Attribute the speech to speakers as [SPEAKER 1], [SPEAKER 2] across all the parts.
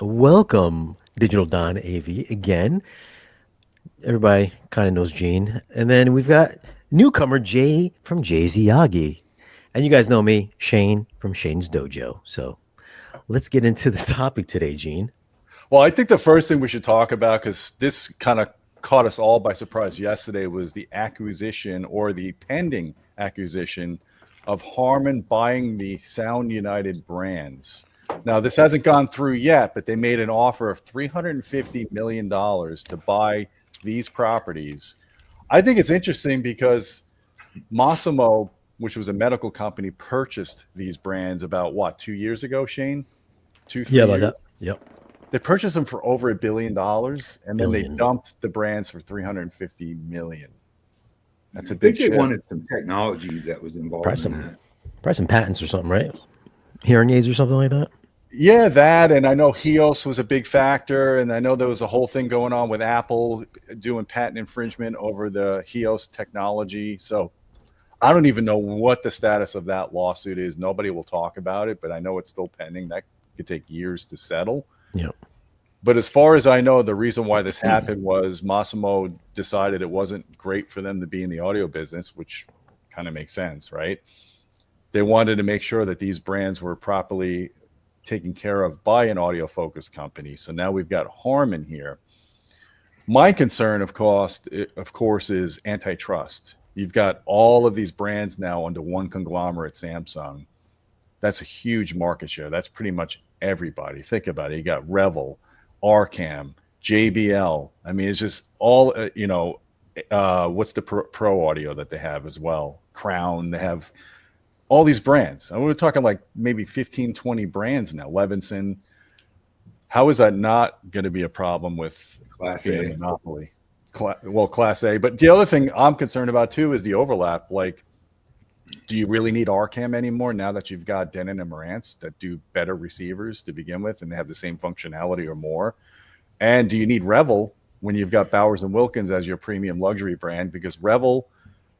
[SPEAKER 1] Welcome, Digital Don AV again. Everybody kind of knows Gene. And then we've got newcomer Jay from Jay Z Yagi. And you guys know me, Shane from Shane's Dojo. So let's get into this topic today, Gene.
[SPEAKER 2] Well, I think the first thing we should talk about, because this kind of caught us all by surprise yesterday, was the acquisition or the pending acquisition of Harman buying the Sound United brands. Now, this hasn't gone through yet, but they made an offer of $350 million to buy these properties. I think it's interesting because Massimo, which was a medical company, purchased these brands about what, 2 years ago, Shane? Two,
[SPEAKER 1] Yeah,
[SPEAKER 2] three
[SPEAKER 1] about
[SPEAKER 2] years.
[SPEAKER 1] that. Yep.
[SPEAKER 2] They purchased them for over $1 billion, and then they
[SPEAKER 1] Billion.
[SPEAKER 2] dumped the brands for 350 million. That's
[SPEAKER 3] I
[SPEAKER 2] a big
[SPEAKER 3] think they
[SPEAKER 2] shift.
[SPEAKER 3] wanted some technology that was
[SPEAKER 1] Probably
[SPEAKER 3] involved in
[SPEAKER 1] some,
[SPEAKER 3] that.
[SPEAKER 1] probably some patents or something, right? Hearing aids or something like that.
[SPEAKER 2] Yeah, that, and I know Hios was a big factor, and I know there was a whole thing going on with Apple doing patent infringement over the Hios technology. So I don't even know what the status of that lawsuit is. Nobody will talk about it, but I know it's still pending. That could take years to settle.
[SPEAKER 1] Yep.
[SPEAKER 2] But as far as I know, the reason why this happened was Massimo decided it wasn't great for them to be in the audio business, which kind of makes sense, right? They wanted to make sure that these brands were properly taken care of by an audio focused company. So now we've got Harman here. My concern, of course, is antitrust. You've got all of these brands now under one conglomerate, Samsung. That's a huge market share. That's pretty much everybody. Think about it. You got Revel, Arcam, JBL. I mean, it's just all, what's the pro audio that they have as well? Crown. They have all these brands. And we're talking like maybe 15, 20 brands now. Levinson. How is that not going to be a problem with
[SPEAKER 3] Class
[SPEAKER 2] being a
[SPEAKER 3] A.
[SPEAKER 2] monopoly? Class A. But the other thing I'm concerned about too is the overlap. Like, do you really need Arcam anymore now that you've got Denon and Marantz that do better receivers to begin with and they have the same functionality or more? And do you need Revel when you've got Bowers and Wilkins as your premium luxury brand? Because Revel,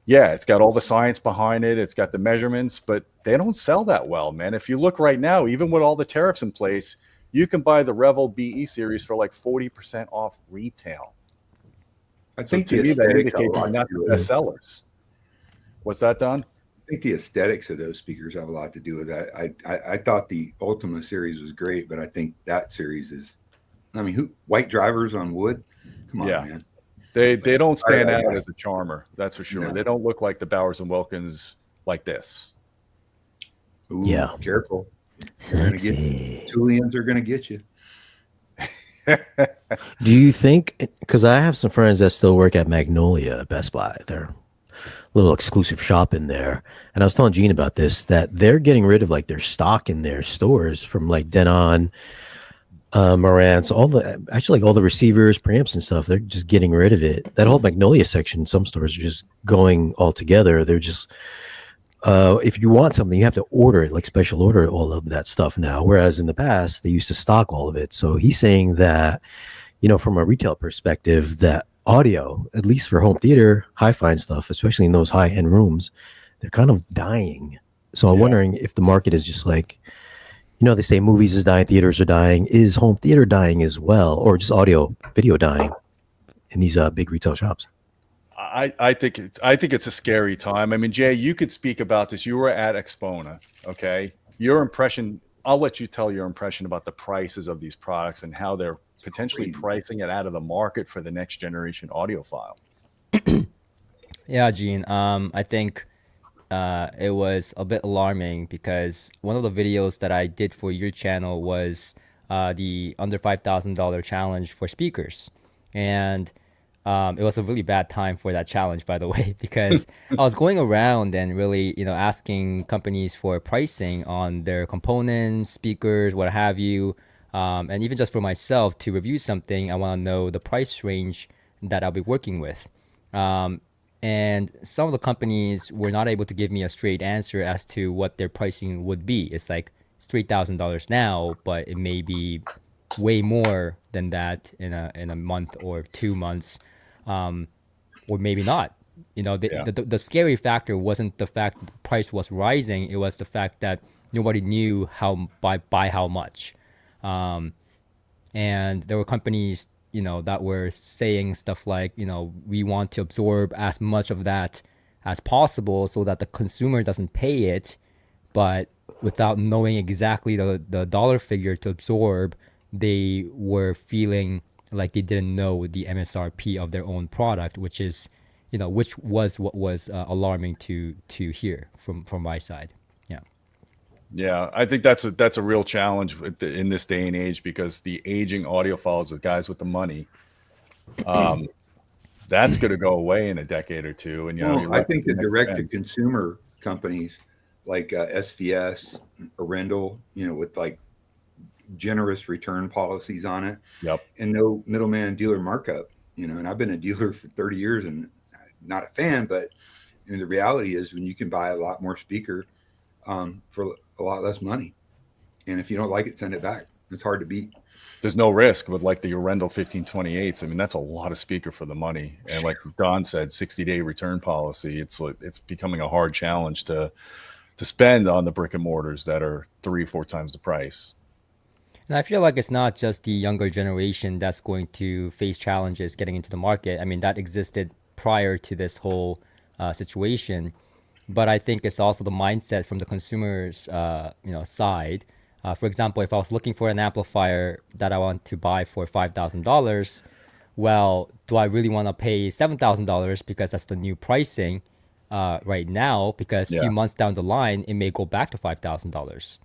[SPEAKER 2] yeah, it's got all the science behind it, it's got the measurements, but they don't sell that well, man. If you look right now, even with all the tariffs in place, you can buy the Revel BE series for like 40% off retail.
[SPEAKER 3] I
[SPEAKER 2] So
[SPEAKER 3] think
[SPEAKER 2] to
[SPEAKER 3] the
[SPEAKER 2] me, that
[SPEAKER 3] aesthetics have a
[SPEAKER 2] indicates they're
[SPEAKER 3] lot to
[SPEAKER 2] not
[SPEAKER 3] do
[SPEAKER 2] the
[SPEAKER 3] with
[SPEAKER 2] best
[SPEAKER 3] it.
[SPEAKER 2] sellers. What's that, Don?
[SPEAKER 3] I think the aesthetics of those speakers have a lot to do with that. I thought the Ultima series was great, but I think that series is, I mean, who white drivers on wood? Come on,
[SPEAKER 2] Yeah.
[SPEAKER 3] man.
[SPEAKER 2] They don't stand out
[SPEAKER 3] I-
[SPEAKER 2] as a charmer, that's for sure.
[SPEAKER 3] No.
[SPEAKER 2] They don't look like the Bowers and Wilkins like this.
[SPEAKER 3] Ooh,
[SPEAKER 1] Yeah.
[SPEAKER 3] careful. They're gonna get
[SPEAKER 1] Sexy.
[SPEAKER 3] Julians are gonna get you.
[SPEAKER 1] Do you think, because I have some friends that still work at Magnolia at Best Buy, they're little exclusive shop in there. And I was telling Gene about this, that they're getting rid of like their stock in their stores from like Denon, Marantz, actually like all the receivers, preamps and stuff. They're just getting rid of it. That whole Magnolia section, some stores are just going all together. They're just, if you want something, you have to order it, like special order all of that stuff now. Whereas in the past, they used to stock all of it. So he's saying that, from a retail perspective, that audio, at least for home theater, hi-fi and stuff, especially in those high-end rooms, they're kind of dying. So I'm
[SPEAKER 2] Yeah.
[SPEAKER 1] wondering if the market is just like, they say movies is dying, theaters are dying. Is home theater dying as well, or just audio, video dying in these big retail shops?
[SPEAKER 2] I think it's a scary time. I mean, Jay, you could speak about this. You were at Expona, okay? Your impression, I'll let you tell your impression about the prices of these products and how they're potentially
[SPEAKER 3] Crazy.
[SPEAKER 2] pricing it out of the market for the next generation audiophile.
[SPEAKER 4] Yeah, Gene. I think it was a bit alarming because one of the videos that I did for your channel was the under $5,000 challenge for speakers, and it was a really bad time for that challenge, by the way, because I was going around and really, asking companies for pricing on their components, speakers, what have you, and even just for myself to review something, I want to know the price range that I'll be working with. And some of the companies were not able to give me a straight answer as to what their pricing would be. It's like it's $3,000 now, but it may be way more than that in a month or 2 months, or maybe not.
[SPEAKER 2] Yeah.
[SPEAKER 4] The scary factor wasn't the fact that the price was rising; it was the fact that nobody knew how by how much. and there were companies, that were saying stuff like, we want to absorb as much of that as possible so that the consumer doesn't pay it, but without knowing exactly the dollar figure to absorb, they were feeling like they didn't know the MSRP of their own product, which is, which was what was alarming to hear from my side. Yeah.
[SPEAKER 2] Yeah, I think that's a real challenge in this day and age, because the aging audiophiles, the guys with the money, that's going to go away in a decade or two, and
[SPEAKER 3] Well,
[SPEAKER 2] you're
[SPEAKER 3] I
[SPEAKER 2] left
[SPEAKER 3] think
[SPEAKER 2] with
[SPEAKER 3] the
[SPEAKER 2] the next
[SPEAKER 3] direct to
[SPEAKER 2] gen.
[SPEAKER 3] consumer companies like SVS, Arendelle, with like generous return policies on it
[SPEAKER 2] Yep.
[SPEAKER 3] and no middleman dealer markup, and I've been a dealer for 30 years and not a fan, but the reality is when you can buy a lot more speaker for a lot less money. And if you don't like it, send it back. It's hard to beat.
[SPEAKER 2] There's no risk with like the Arendelle 1528s. I mean, that's a lot of speaker for the money. And like Don said, 60-day return policy. It's becoming a hard challenge to spend on the brick and mortars that are 3 or 4 times the price.
[SPEAKER 4] And I feel like it's not just the younger generation that's going to face challenges getting into the market. I mean, that existed prior to this whole situation, but I think it's also the mindset from the consumer's, side. For example, if I was looking for an amplifier that I want to buy for $5,000, well, do I really want to pay $7,000 because that's the new pricing right now? Because a
[SPEAKER 2] Yeah.
[SPEAKER 4] few months down the line, it may go back to $5,000,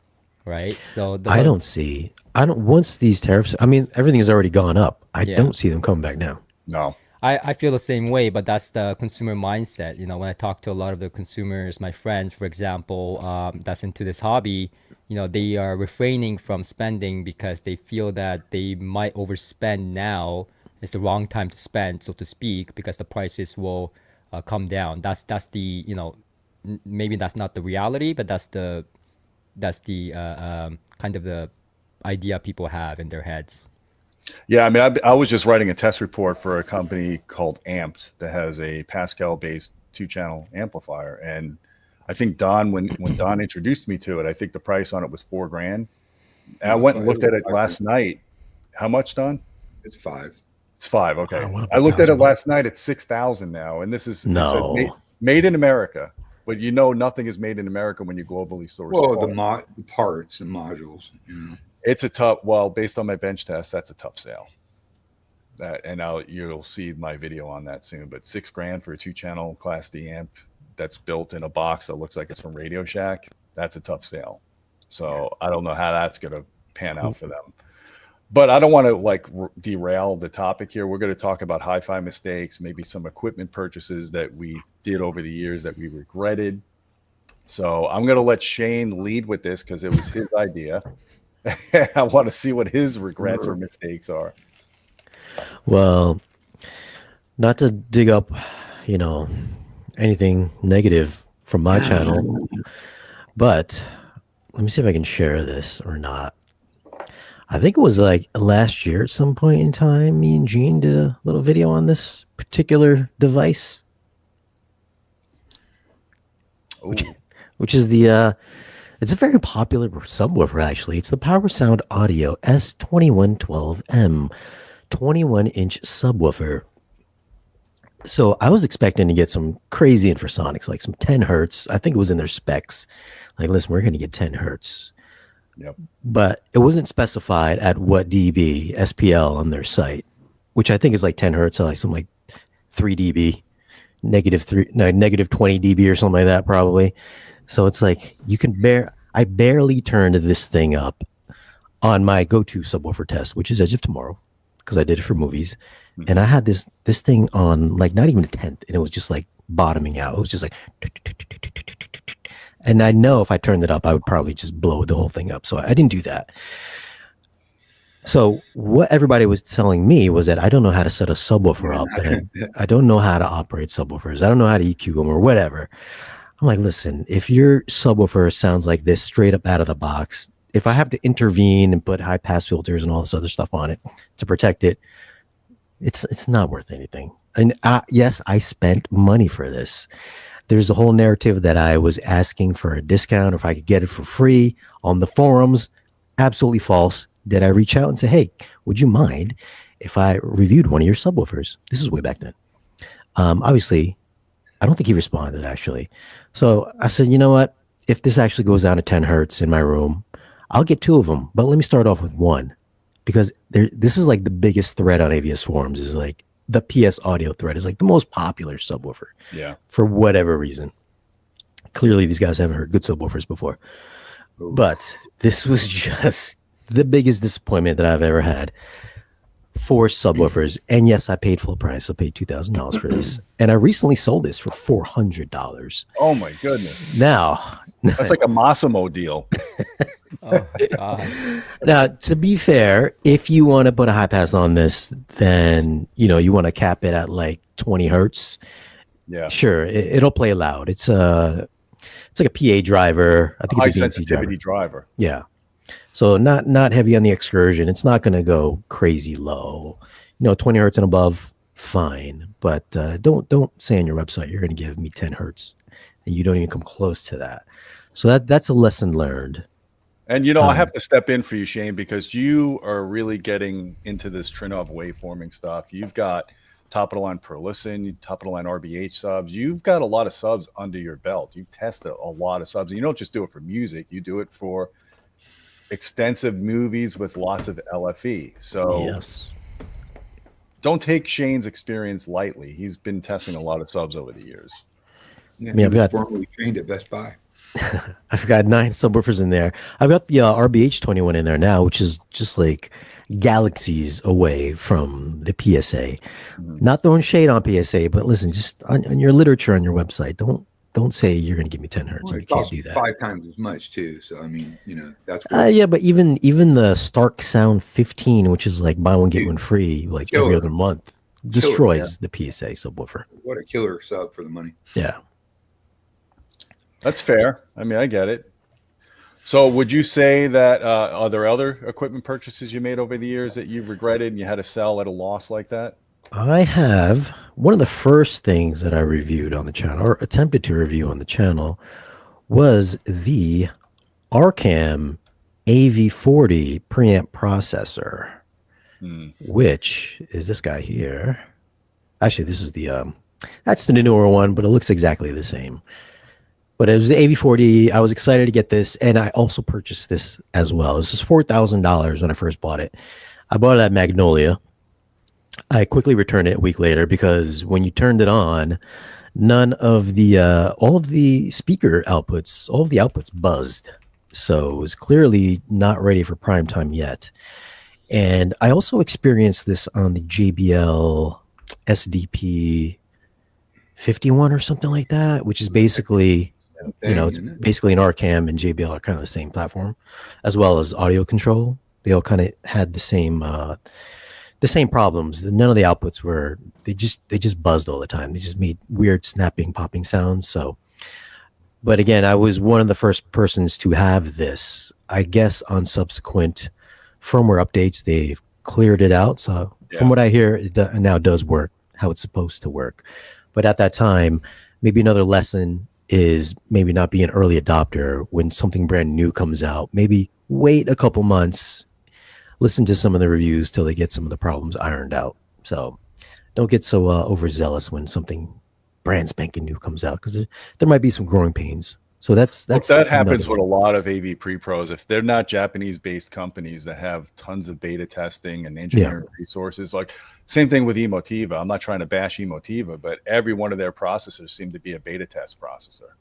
[SPEAKER 4] right? So
[SPEAKER 1] I don't see. I don't. Once these tariffs, I mean, everything has already gone up. I
[SPEAKER 4] Yeah.
[SPEAKER 1] don't see them coming back now.
[SPEAKER 2] No.
[SPEAKER 4] I feel the same way, but that's the consumer mindset. When I talk to a lot of the consumers, my friends, for example, that's into this hobby, they are refraining from spending because they feel that they might overspend now. It's the wrong time to spend, so to speak, because the prices will come down. That's the maybe that's not the reality, but that's the kind of the idea people have in their heads.
[SPEAKER 2] Yeah, I mean, I was just writing a test report for a company called Amped that has a Pascal-based 2-channel amplifier, and I think Don, when Don introduced me to it, I think the price on it was $4,000. And I went and looked at it last night. How much, Don?
[SPEAKER 3] It's 5.
[SPEAKER 2] It's 5. Okay,
[SPEAKER 1] I want
[SPEAKER 2] I looked at it
[SPEAKER 1] $1,000.
[SPEAKER 2] last night. It's 6,000 now, and this is it says
[SPEAKER 1] No.
[SPEAKER 2] made in America. But nothing is made in America when you globally source.
[SPEAKER 3] Well,
[SPEAKER 2] parts.
[SPEAKER 3] the parts and modules.
[SPEAKER 2] It's a tough. Well, based on my bench test, that's a tough sale. And you'll see my video on that soon. But $6,000 for a 2-channel Class D amp that's built in a box that looks like it's from Radio Shack. That's a tough sale. So I don't know how that's going to pan out for them. But I don't want to derail the topic here. We're going to talk about HiFi mistakes, maybe some equipment purchases that we did over the years that we regretted. So I'm going to let Shane lead with this because it was his idea. I want to see what his regrets or mistakes are.
[SPEAKER 1] Well, not to dig up, anything negative from my channel, but let me see if I can share this or not. I think it was like last year at some point in time, me and Gene did a little video on this particular device, which is the it's a very popular subwoofer, actually. It's the Power Sound Audio S2112M 21-inch subwoofer. So I was expecting to get some crazy infrasonics, like some 10 hertz. I think it was in their specs. Like, listen, we're going to get 10 hertz.
[SPEAKER 2] Yep.
[SPEAKER 1] But it wasn't specified at what dB SPL on their site, which I think is like 10 hertz, so like something like 3 dB, negative 20 dB or something like that, probably. So it's like I barely turned this thing up on my go-to subwoofer test, which is Edge of Tomorrow, because I did it for movies. Mm-hmm. And I had this thing on like not even a tenth, and it was just like bottoming out. It was just like, and I know if I turned it up, I would probably just blow the whole thing up. So I didn't do that. So what everybody was telling me was that I don't know how to set a subwoofer up, and I don't know how to operate subwoofers. I don't know how to EQ them or whatever. I'm like, listen, if your subwoofer sounds like this straight up out of the box, if I have to intervene and put high pass filters and all this other stuff on it to protect it, it's not worth anything. And yes, I spent money for this. There's a whole narrative that I was asking for a discount or if I could get it for free on the forums. Absolutely false. did I reach out and say, hey, would you mind if I reviewed one of your subwoofers? This is way back then. Obviously, I don't think he responded actually. So I said, you know what? If this actually goes down to 10 hertz in my room, I'll get two of them, but let me start off with one because this is like the biggest thread on AVS forums is like the PS audio thread is like the most popular subwoofer.
[SPEAKER 2] Yeah.
[SPEAKER 1] For whatever reason. Clearly, these guys haven't heard good subwoofers before.
[SPEAKER 3] Ooh.
[SPEAKER 1] But this was just the biggest disappointment that I've ever had for subwoofers. And yes, I paid full price. I paid $2,000 for this. And I recently sold this for $400.
[SPEAKER 2] Oh my goodness.
[SPEAKER 1] Now,
[SPEAKER 2] That's like a Massimo deal.
[SPEAKER 4] Oh God.
[SPEAKER 1] now, to be fair, if you want to put a high pass on this, then, you want to cap it at like 20 hertz.
[SPEAKER 2] Yeah.
[SPEAKER 1] Sure, it'll play loud. It's like a PA driver. I think
[SPEAKER 2] High
[SPEAKER 1] it's a DNC
[SPEAKER 2] sensitivity
[SPEAKER 1] driver.
[SPEAKER 2] driver.
[SPEAKER 1] Yeah. So not heavy on the excursion. It's not going to go crazy low. 20 hertz and above, fine. But don't say on your website you're going to give me 10 hertz, and you don't even come close to that. So that's a lesson learned.
[SPEAKER 2] And I have to step in for you, Shane, because you are really getting into this Trinov waveforming stuff. You've got top of the line per listen, top of the line RBH subs. You've got a lot of subs under your belt. You've tested a lot of subs. And you don't just do it for music, you do it for extensive movies with lots of LFE. So
[SPEAKER 1] Yes.
[SPEAKER 2] don't take Shane's experience lightly. He's been testing a lot of subs over the years.
[SPEAKER 3] Yeah,
[SPEAKER 1] Yeah,
[SPEAKER 3] he was
[SPEAKER 1] but-
[SPEAKER 3] formerly trained at Best Buy.
[SPEAKER 1] I've got 9 subwoofers in there. I've got the RBH 21 in there now, which is just like galaxies away from the PSA. Not throwing shade on PSA, but listen, just on your literature on your website, don't say you're going to give me 10 hertz.
[SPEAKER 3] Well,
[SPEAKER 1] You
[SPEAKER 3] it
[SPEAKER 1] can't
[SPEAKER 3] costs
[SPEAKER 1] do that.
[SPEAKER 3] 5 times as much too. So I mean, that's
[SPEAKER 1] Yeah, but even the Stark Sound 15, which is like buy one get
[SPEAKER 3] Dude,
[SPEAKER 1] one free, like
[SPEAKER 3] killer.
[SPEAKER 1] every other month, destroys the PSA subwoofer.
[SPEAKER 3] what a killer sub for the money.
[SPEAKER 1] Yeah.
[SPEAKER 2] That's fair. I mean, I get it. So would you say that are there other equipment purchases you made over the years that you regretted and you had to sell at a loss like that?
[SPEAKER 1] I have one of the first things that I reviewed on the channel or attempted to review on the channel was the Arcam AV40 preamp processor, which is this guy here. Actually, this is that's the newer one, but it looks exactly the same. But it was the AV40. I was excited to get this, and I also purchased this as well. This is $4,000 when I first bought it. I bought it at Magnolia. I quickly returned it a week later because when you turned it on, none of the all of the speaker outputs, all of the outputs buzzed. So it was clearly not ready for prime time yet. And I also experienced this on the JBL SDP 51 or something like that, which is basically, it's basically an Arcam and JBL are kind of the same platform, as well as audio control. They all kind of had the same problems. None of the outputs were, they just buzzed all the time. They just made weird snapping, popping sounds. So, but again, I was one of the first persons to have this. I guess on subsequent firmware updates, they've cleared it out. So from what I hear, it now does work how it's supposed to work. But at that time, maybe another lesson is maybe not be an early adopter when something brand new comes out. Maybe wait a couple months, listen to some of the reviews till they get some of the problems ironed out. So don't get so overzealous when something brand spanking new comes out, because there might be some growing pains. So that
[SPEAKER 2] happens with a lot of AV pre-pros. If they're not Japanese-based companies that have tons of beta testing and engineering resources, like same thing with Emotiva. I'm not trying to bash Emotiva, but every one of their processors seem to be a beta test processor.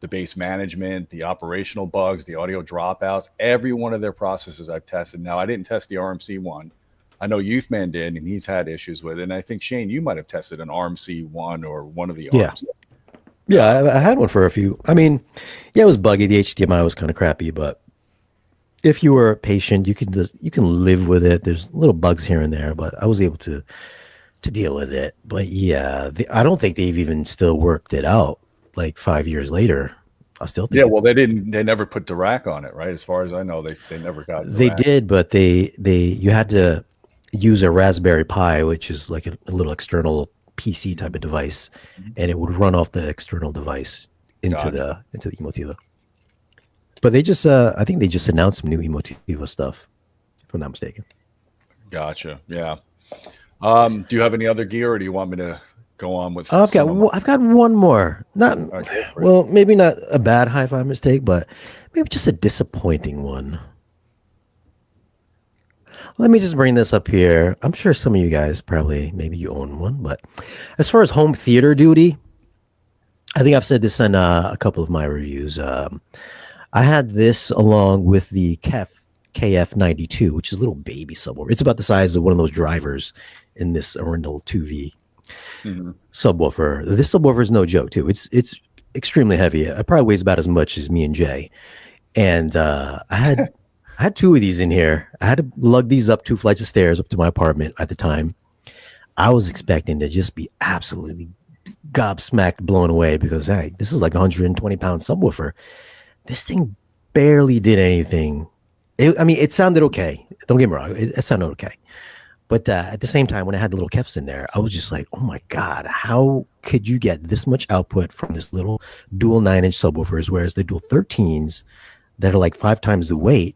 [SPEAKER 2] The base management, the operational bugs, the audio dropouts, every one of their processors I've tested. Now, I didn't test the RMC one. I know Youthman did, and he's had issues with it. And I think, Shane, you might have tested an RMC one or one of the RMC.
[SPEAKER 1] Yeah, I had one for a few. I mean, it was buggy. The HDMI was kind of crappy, but if you were patient, you can live with it. There's little bugs here and there, but I was able to deal with it. But yeah, I don't think they've even still worked it out. Like 5 years later, I still think.
[SPEAKER 2] Yeah, well, they never put Dirac on it, right? As far as I know, they never got.
[SPEAKER 1] They
[SPEAKER 2] Dirac.
[SPEAKER 1] did, but you had to use a Raspberry Pi, which is like a little external PC type of device, and it would run off the external device into the Emotiva. But they just I think they just announced some new Emotiva stuff, I'm not mistaken.
[SPEAKER 2] Gotcha. Yeah. Do you have any other gear, or do you want me to go on with
[SPEAKER 1] Okay,
[SPEAKER 2] some of my?
[SPEAKER 1] I've got one more. Not
[SPEAKER 2] Go for it.
[SPEAKER 1] well, maybe not a bad hi-fi mistake, but maybe just a disappointing one. Let me just bring this up here. I'm sure some of you guys probably maybe you own one, but as far as home theater duty, I think I've said this in a couple of my reviews. I had this along with the KF92, which is a little baby subwoofer. It's about the size of one of those drivers in this Arundel 2V subwoofer. This subwoofer is no joke too. It's extremely heavy. It probably weighs about as much as me and Jay. And I had two of these in here. I had to lug these up 2 flights of stairs up to my apartment at the time. I was expecting to just be absolutely gobsmacked, blown away because hey, this is like a 120-pound subwoofer. This thing barely did anything. It sounded okay. Don't get me wrong. It sounded okay. But at the same time, when I had the little kefs in there, I was just like, oh my God, how could you get this much output from this little dual 9-inch subwoofers, whereas the dual 13s that are like 5 times the weight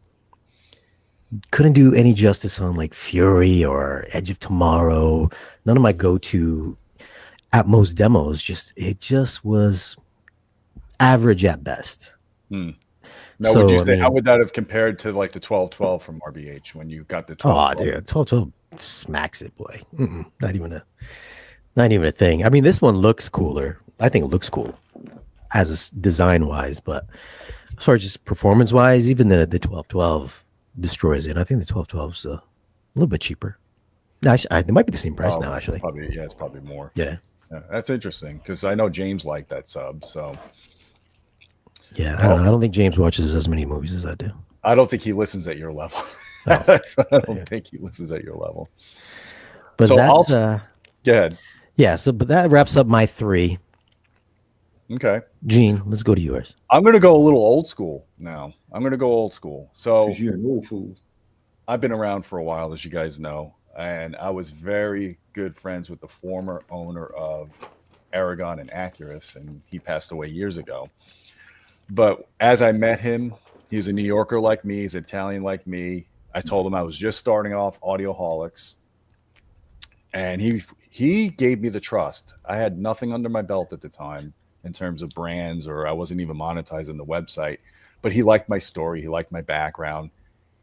[SPEAKER 1] couldn't do any justice on like Fury or Edge of Tomorrow. None of my go-to Atmos demos, it just was average at best.
[SPEAKER 2] Now,
[SPEAKER 1] So,
[SPEAKER 2] would you say
[SPEAKER 1] I mean,
[SPEAKER 2] how would that have compared to like the 1212 from RBH when you got the
[SPEAKER 1] oh,
[SPEAKER 2] 1212?
[SPEAKER 1] dude, 1212 smacks it, boy. Not even a thing. I mean, this one looks cooler. I think it looks cool as design wise, but as far as just performance wise, even the 1212 destroys it. I think the 1212 is a little bit cheaper. Actually, it might be the same price now, actually.
[SPEAKER 2] Probably, yeah, it's probably more.
[SPEAKER 1] Yeah.
[SPEAKER 2] That's interesting because I know James liked that sub. So
[SPEAKER 1] Yeah, I don't know. I don't think James watches as many movies as I do.
[SPEAKER 2] I don't think he listens at your level.
[SPEAKER 1] Oh,
[SPEAKER 2] So I don't think he listens at your level.
[SPEAKER 1] but
[SPEAKER 2] So
[SPEAKER 1] that's
[SPEAKER 2] go ahead.
[SPEAKER 1] yeah. So, but that wraps up my 3.
[SPEAKER 2] Okay.
[SPEAKER 1] Gene, let's go to yours.
[SPEAKER 2] I'm going to go a little old school now. I'm going to go old school. So
[SPEAKER 3] Because you're an old fool.
[SPEAKER 2] I've been around for a while, as you guys know, and I was very good friends with the former owner of Aragon and Acurus, and he passed away years ago. But as I met him, he's a New Yorker like me. He's Italian like me. I told him I was just starting off Audioholics, and he gave me the trust. I had nothing under my belt at the time in terms of brands, or I wasn't even monetizing the website. But he liked my story. He liked my background.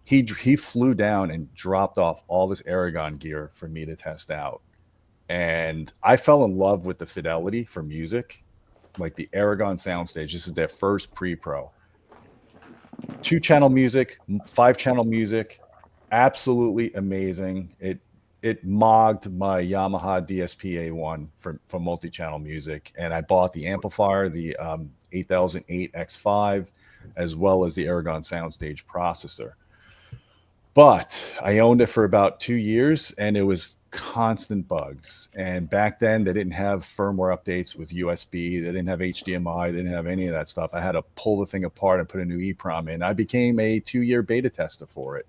[SPEAKER 2] He flew down and dropped off all this Aragon gear for me to test out. And I fell in love with the fidelity for music, like the Aragon soundstage. This is their first pre-pro. 2-channel music, 5-channel music, absolutely amazing. It mogged my Yamaha DSP A1 for multi-channel music. And I bought the amplifier, the 8008 X5, as well as the Aragon soundstage processor. But I owned it for about 2 years, and it was constant bugs. And back then, they didn't have firmware updates with USB. They didn't have HDMI. They didn't have any of that stuff. I had to pull the thing apart and put a new EEPROM in. I became a 2-year beta tester for it.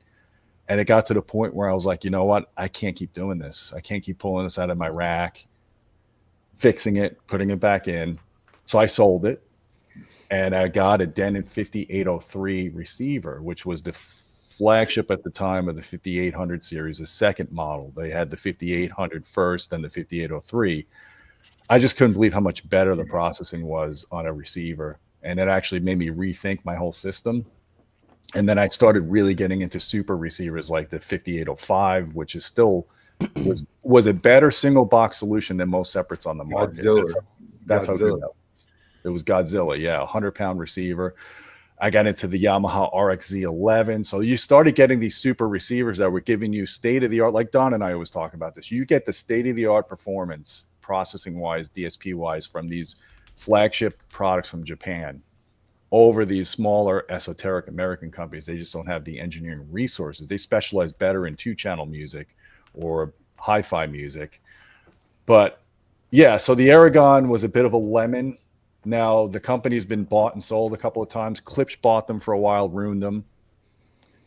[SPEAKER 2] And it got to the point where I was like, you know what? I can't keep doing this. I can't keep pulling this out of my rack, fixing it, putting it back in. So I sold it, and I got a Denon 5803 receiver, which was the flagship at the time of the 5800 series, the second model. They had the 5800 first and the 5803. I just couldn't believe how much better the processing was on a receiver. And it actually made me rethink my whole system. And then I started really getting into super receivers like the 5805, which is still was a better single box solution than most separates on the market. That's how good that was. It was Godzilla, yeah, 100-pound receiver. I got into the Yamaha RXZ11. So you started getting these super receivers that were giving you state-of-the-art, like Don and I always talk about this. You get the state-of-the-art performance, processing-wise, DSP-wise, from these flagship products from Japan over these smaller, esoteric American companies. They just don't have the engineering resources. They specialize better in 2-channel music or hi-fi music. But, yeah, so the Aragon was a bit of a lemon. Now, the company's been bought and sold a couple of times. Klipsch bought them for a while, ruined them.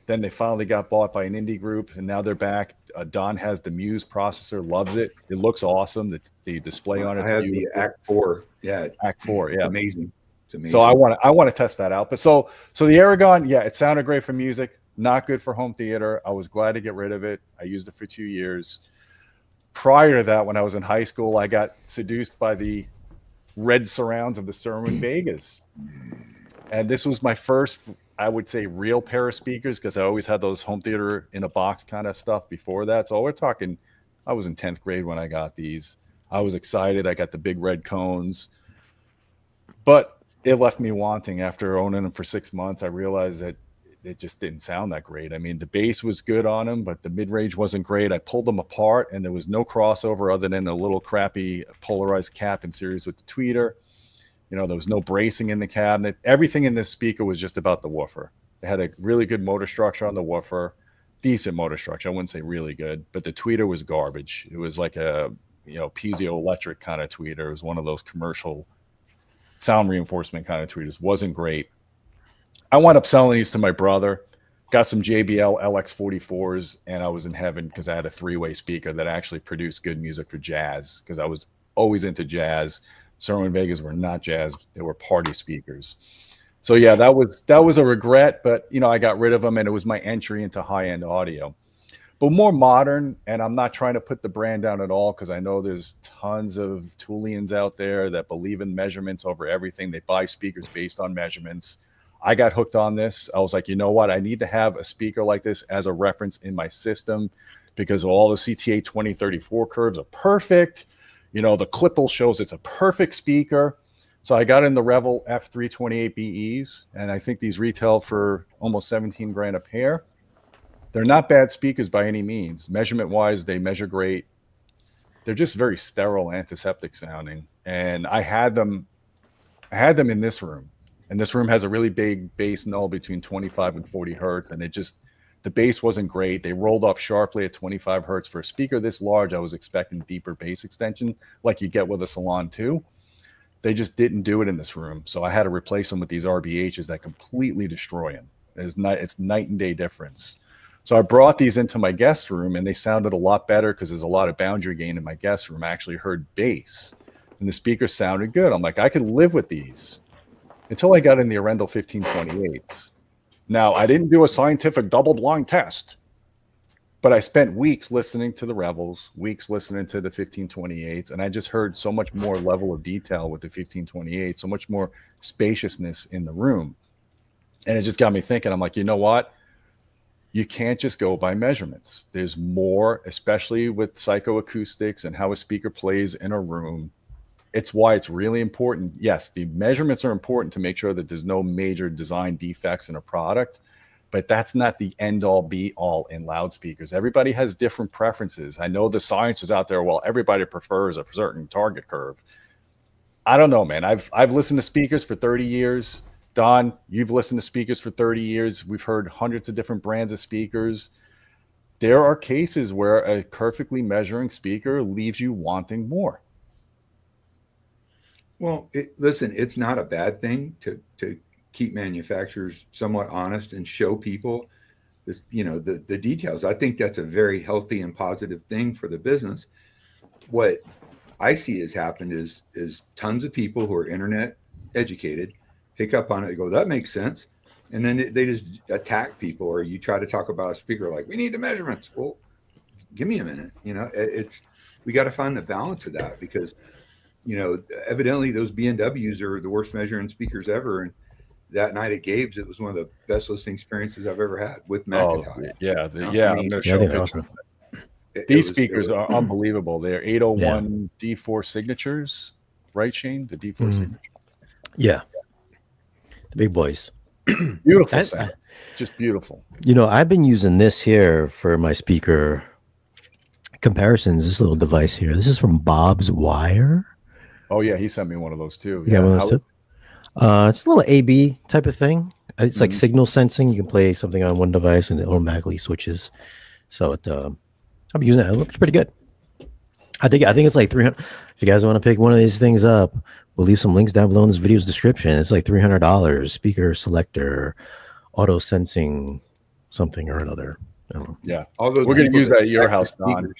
[SPEAKER 2] Then they finally got bought by an indie group, and now they're back. Don has the Muse processor, loves it. It looks awesome. The display on it.
[SPEAKER 3] I have the Act 4. Yeah.
[SPEAKER 2] Act 4, yeah.
[SPEAKER 3] Amazing. It's amazing.
[SPEAKER 2] So I want to test that out. But so the Aragon, yeah, it sounded great for music. Not good for home theater. I was glad to get rid of it. I used it for 2 years. Prior to that, when I was in high school, I got seduced by the red surrounds of the Sherwin Vegas. And this was my first, I would say, real pair of speakers, because I always had those home theater in a box kind of stuff before that. So we're talking, I was in 10th grade when I got these. I was excited. I got the big red cones. But it left me wanting. After owning them for 6 months, I realized that it just didn't sound that great. I mean, the bass was good on them, but the mid-range wasn't great. I pulled them apart, and there was no crossover other than a little crappy polarized cap in series with the tweeter. You know, there was no bracing in the cabinet. Everything in this speaker was just about the woofer. It had a really good motor structure on the woofer, decent motor structure. I wouldn't say really good, but the tweeter was garbage. It was like a, piezoelectric kind of tweeter. It was one of those commercial sound reinforcement kind of tweeters. Wasn't great. I wound up selling these to my brother, got some JBL LX44s, and I was in heaven because I had a 3-way speaker that actually produced good music for jazz, because I was always into jazz. Sherwin Vegas were not jazz. They were party speakers. So yeah, that was a regret, but I got rid of them, and it was my entry into high-end audio. But more modern, and I'm not trying to put the brand down at all, because I know there's tons of Toolians out there that believe in measurements over everything. They buy speakers based on measurements. I got hooked on this. I was like, you know what? I need to have a speaker like this as a reference in my system, because all the CTA 2034 curves are perfect. The Klippel shows it's a perfect speaker. So I got in the Revel F328BEs, and I think these retail for almost 17 grand a pair. They're not bad speakers by any means. Measurement wise, they measure great. They're just very sterile, antiseptic sounding. And I had them in this room. And this room has a really big bass null between 25 and 40 hertz. And the bass wasn't great. They rolled off sharply at 25 hertz. For a speaker this large, I was expecting deeper bass extension like you get with a Salon 2. They just didn't do it in this room. So I had to replace them with these RBHs that completely destroy them. It's night and day difference. So I brought these into my guest room, and they sounded a lot better because there's a lot of boundary gain in my guest room. I actually heard bass, and the speakers sounded good. I'm like, I could live with these, until I got in the Arendelle 1528s. Now, I didn't do a scientific double-blind test, but I spent weeks listening to the Revels, weeks listening to the 1528s, and I just heard so much more level of detail with the 1528, so much more spaciousness in the room. And it just got me thinking. I'm like, you know what? You can't just go by measurements. There's more, especially with psychoacoustics and how a speaker plays in a room. It's why it's really important. Yes, the measurements are important to make sure that there's no major design defects in a product, but that's not the end all be all in loudspeakers. Everybody has different preferences. I know the science is out there. Well, everybody prefers a certain target curve. I don't know, man. I've listened to speakers for 30 years. Don, you've listened to speakers for 30 years. We've heard hundreds of different brands of speakers. There are cases where a perfectly measuring speaker leaves you wanting more.
[SPEAKER 3] Well, listen, it's not a bad thing to keep manufacturers somewhat honest and show people this, the details. I think that's a very healthy and positive thing for the business. What I see has happened is tons of people who are internet educated pick up on it and go, that makes sense. And then they just attack people, or you try to talk about a speaker like, we need the measurements. Well, give me a minute. We got to find the balance of that, because, evidently those B&Ws are the worst measuring speakers ever. And that night at Gabe's, it was one of the best listening experiences I've ever had with Macintosh.
[SPEAKER 2] Oh, yeah.
[SPEAKER 3] I mean,
[SPEAKER 2] I'm showing
[SPEAKER 1] awesome.
[SPEAKER 2] These speakers are unbelievable. They're 801 D4 signatures, right, Shane? The D4 signature.
[SPEAKER 1] Yeah. The big boys.
[SPEAKER 2] Beautiful sound. Just beautiful.
[SPEAKER 1] I've been using this here for my speaker comparisons, this little device here. This is from Bob's Wire.
[SPEAKER 2] Oh, yeah. He sent me one of those too.
[SPEAKER 1] Yeah, one of those too? It's a little AB type of thing. It's like signal sensing. You can play something on one device and it automatically switches. So I've been using it. It looks pretty good. I think it's like 300. If you guys want to pick one of these things up, we'll leave some links down below in this video's description. It's like $300. Speaker selector, auto sensing, something or another. I don't know.
[SPEAKER 2] Yeah, we're going to use that at your house, Don.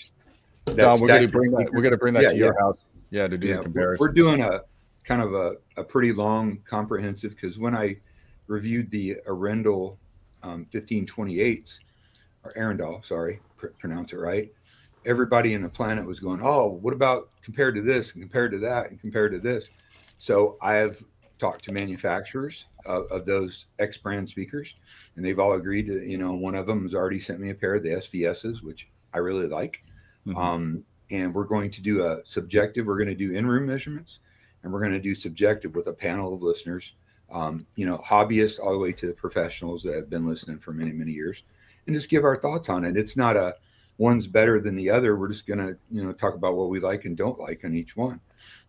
[SPEAKER 2] Don, we're going to bring that to your house. Yeah, to do the comparison.
[SPEAKER 3] We're doing a kind of a pretty long comprehensive, because when I reviewed the Arendelle 1528s, or Arundel, sorry, pronounce it right. Everybody in the planet was going, oh, what about compared to this and compared to that and compared to this? So I have talked to manufacturers of those X brand speakers, and they've all agreed to, one of them has already sent me a pair of the SVSs, which I really like. And we're going to do a subjective. We're going to do in-room measurements, and we're going to do subjective with a panel of listeners, hobbyists all the way to the professionals that have been listening for many, many years, and just give our thoughts on it. It's not a one's better than the other. We're just going to, talk about what we like and don't like on each one.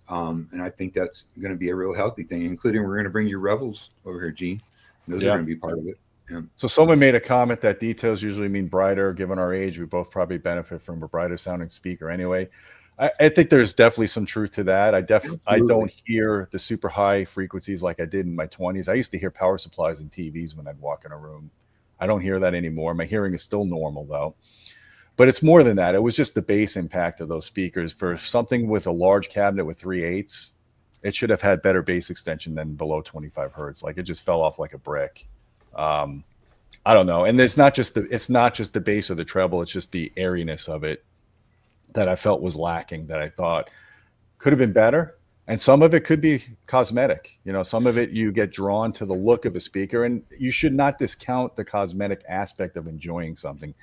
[SPEAKER 3] And I think that's going to be a real healthy thing, including we're going to bring your Revels over here, Gene. Those are going to be part of it. Yeah.
[SPEAKER 2] So someone made a comment that details usually mean brighter. Given our age, we both probably benefit from a brighter sounding speaker anyway. I think there's definitely some truth to that. I don't hear the super high frequencies like I did in my 20s. I used to hear power supplies and TVs when I'd walk in a room. I don't hear that anymore. My hearing is still normal though. But it's more than that. It was just the bass impact of those speakers. For something with a large cabinet with 3/8, it should have had better bass extension than below 25 hertz. Like it just fell off like a brick. I don't know. And it's not just the bass or the treble. It's just the airiness of it that I felt was lacking, that I thought could have been better. And some of it could be cosmetic. Some of it you get drawn to the look of a speaker, and you should not discount the cosmetic aspect of enjoying something.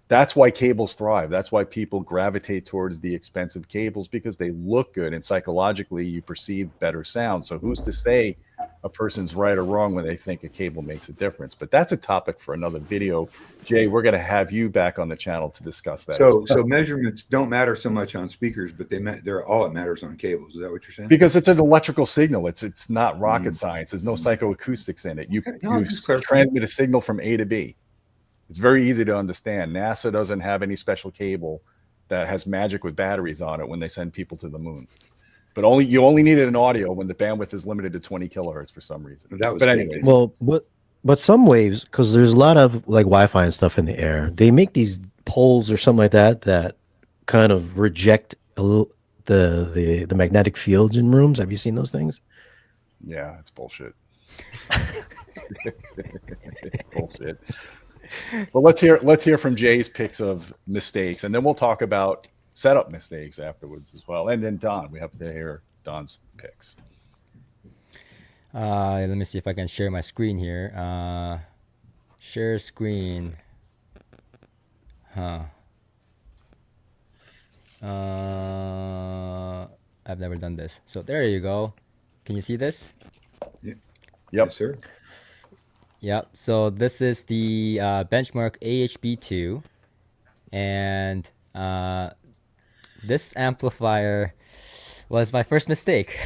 [SPEAKER 2] That's why cables thrive. That's why people gravitate towards the expensive cables, because they look good and psychologically you perceive better sound. So who's to say a person's right or wrong when they think a cable makes a difference? But that's a topic for another video. Jay, we're going to have you back on the channel to discuss that.
[SPEAKER 3] So measurements don't matter so much on speakers, but they're all it matters on cables. Is that what you're saying?
[SPEAKER 2] Because it's an electrical signal. It's not rocket science. There's no psychoacoustics in it. You transmit a signal from A to B. It's very easy to understand. NASA doesn't have any special cable that has magic with batteries on it when they send people to the moon. But you only needed an audio when the bandwidth is limited to 20 kilohertz for some reason. But anyway.
[SPEAKER 1] Well, but some waves, because there's a lot of like Wi-Fi and stuff in the air, they make these poles or something like that kind of reject a little the magnetic fields in rooms. Have you seen those things?
[SPEAKER 2] Yeah, it's bullshit. Bullshit. Well, let's hear from Jay's picks of mistakes, and then we'll talk about setup mistakes afterwards as well. And then Don, we have to hear Don's picks.
[SPEAKER 4] Let me see if I can share my screen here. Share screen. I've never done this. So there you go. Can you see this?
[SPEAKER 3] Yeah.
[SPEAKER 2] Yep,
[SPEAKER 3] Yes, sir.
[SPEAKER 4] Yep. So this is the Benchmark AHB2, and this amplifier was my first mistake.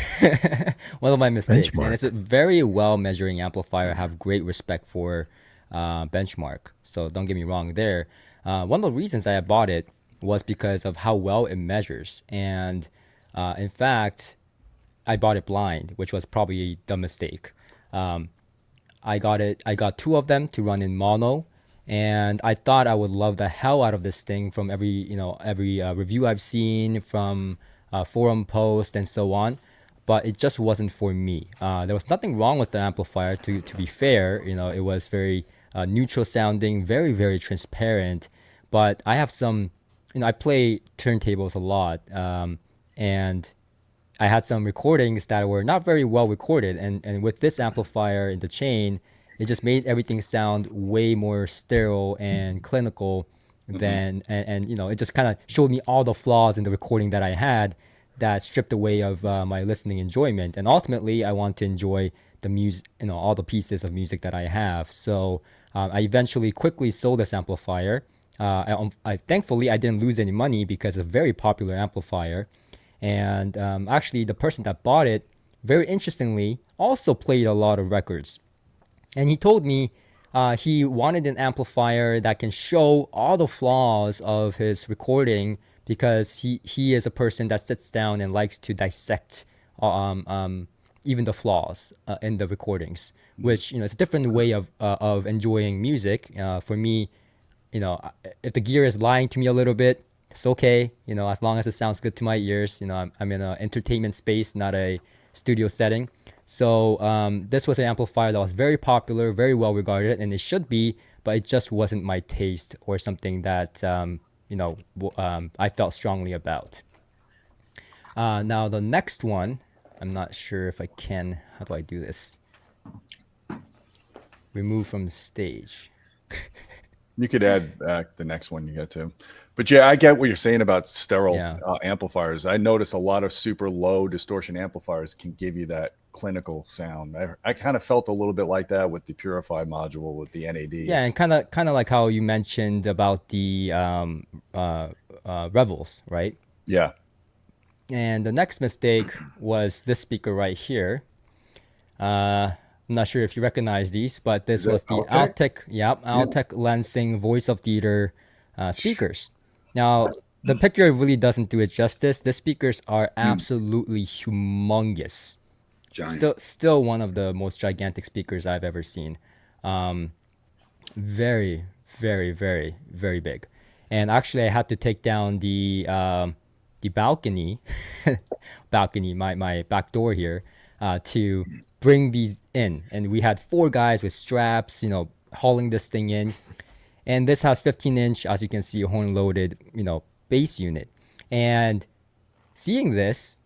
[SPEAKER 4] One of my mistakes.
[SPEAKER 1] Benchmark.
[SPEAKER 4] And it's a very well measuring amplifier. I have great respect for Benchmark. So don't get me wrong there. One of the reasons I bought it was because of how well it measures. And in fact, I bought it blind, which was probably a dumb mistake. I got two of them to run in mono, and I thought I would love the hell out of this thing from every review I've seen, from forum posts and so on, but it just wasn't for me. There was nothing wrong with the amplifier, to be fair. It was very neutral sounding, very, very transparent, but I have some, I play turntables a lot, and I had some recordings that were not very well recorded, and with this amplifier in the chain, it just made everything sound way more sterile and clinical than, and it just kind of showed me all the flaws in the recording that I had that stripped away of my listening enjoyment. And ultimately, I want to enjoy the music, all the pieces of music that I have. So I eventually quickly sold this amplifier. Thankfully, I didn't lose any money because it's a very popular amplifier. And actually, the person that bought it, very interestingly, also played a lot of records. And he told me he wanted an amplifier that can show all the flaws of his recording, because he is a person that sits down and likes to dissect even the flaws in the recordings, which it's a different way of enjoying music. For me, if the gear is lying to me a little bit, it's okay, as long as it sounds good to my ears. I'm in an entertainment space, not a studio setting. So this was an amplifier that was very popular, very well regarded, and it should be, but it just wasn't my taste or something that I felt strongly about. Now the next one, I'm not sure if I can. How do I do this? Remove from stage.
[SPEAKER 2] You could add back the next one you get to. But yeah, I get what you're saying about sterile
[SPEAKER 4] Yeah.
[SPEAKER 2] amplifiers. I notice a lot of super low distortion amplifiers can give you that clinical sound. I kind of felt a little bit like that with the Purify module with the NAD.
[SPEAKER 4] Yeah, and kind of like how you mentioned about the Revels, right?
[SPEAKER 2] Yeah.
[SPEAKER 4] And the next mistake was this speaker right here. I'm not sure if you recognize these, but this
[SPEAKER 3] that
[SPEAKER 4] was the
[SPEAKER 3] Altec?
[SPEAKER 4] Altec Lansing Voice of Theater speakers. Now, the picture really doesn't do it justice. The speakers are absolutely humongous.
[SPEAKER 3] Giant.
[SPEAKER 4] Still one of the most gigantic speakers I've ever seen. Very, very, very, very big. And actually, I had to take down the balcony, my back door here, to bring these in. And we had 4 guys with straps, hauling this thing in. And this has 15-inch, as you can see, horn-loaded, bass unit. And seeing this,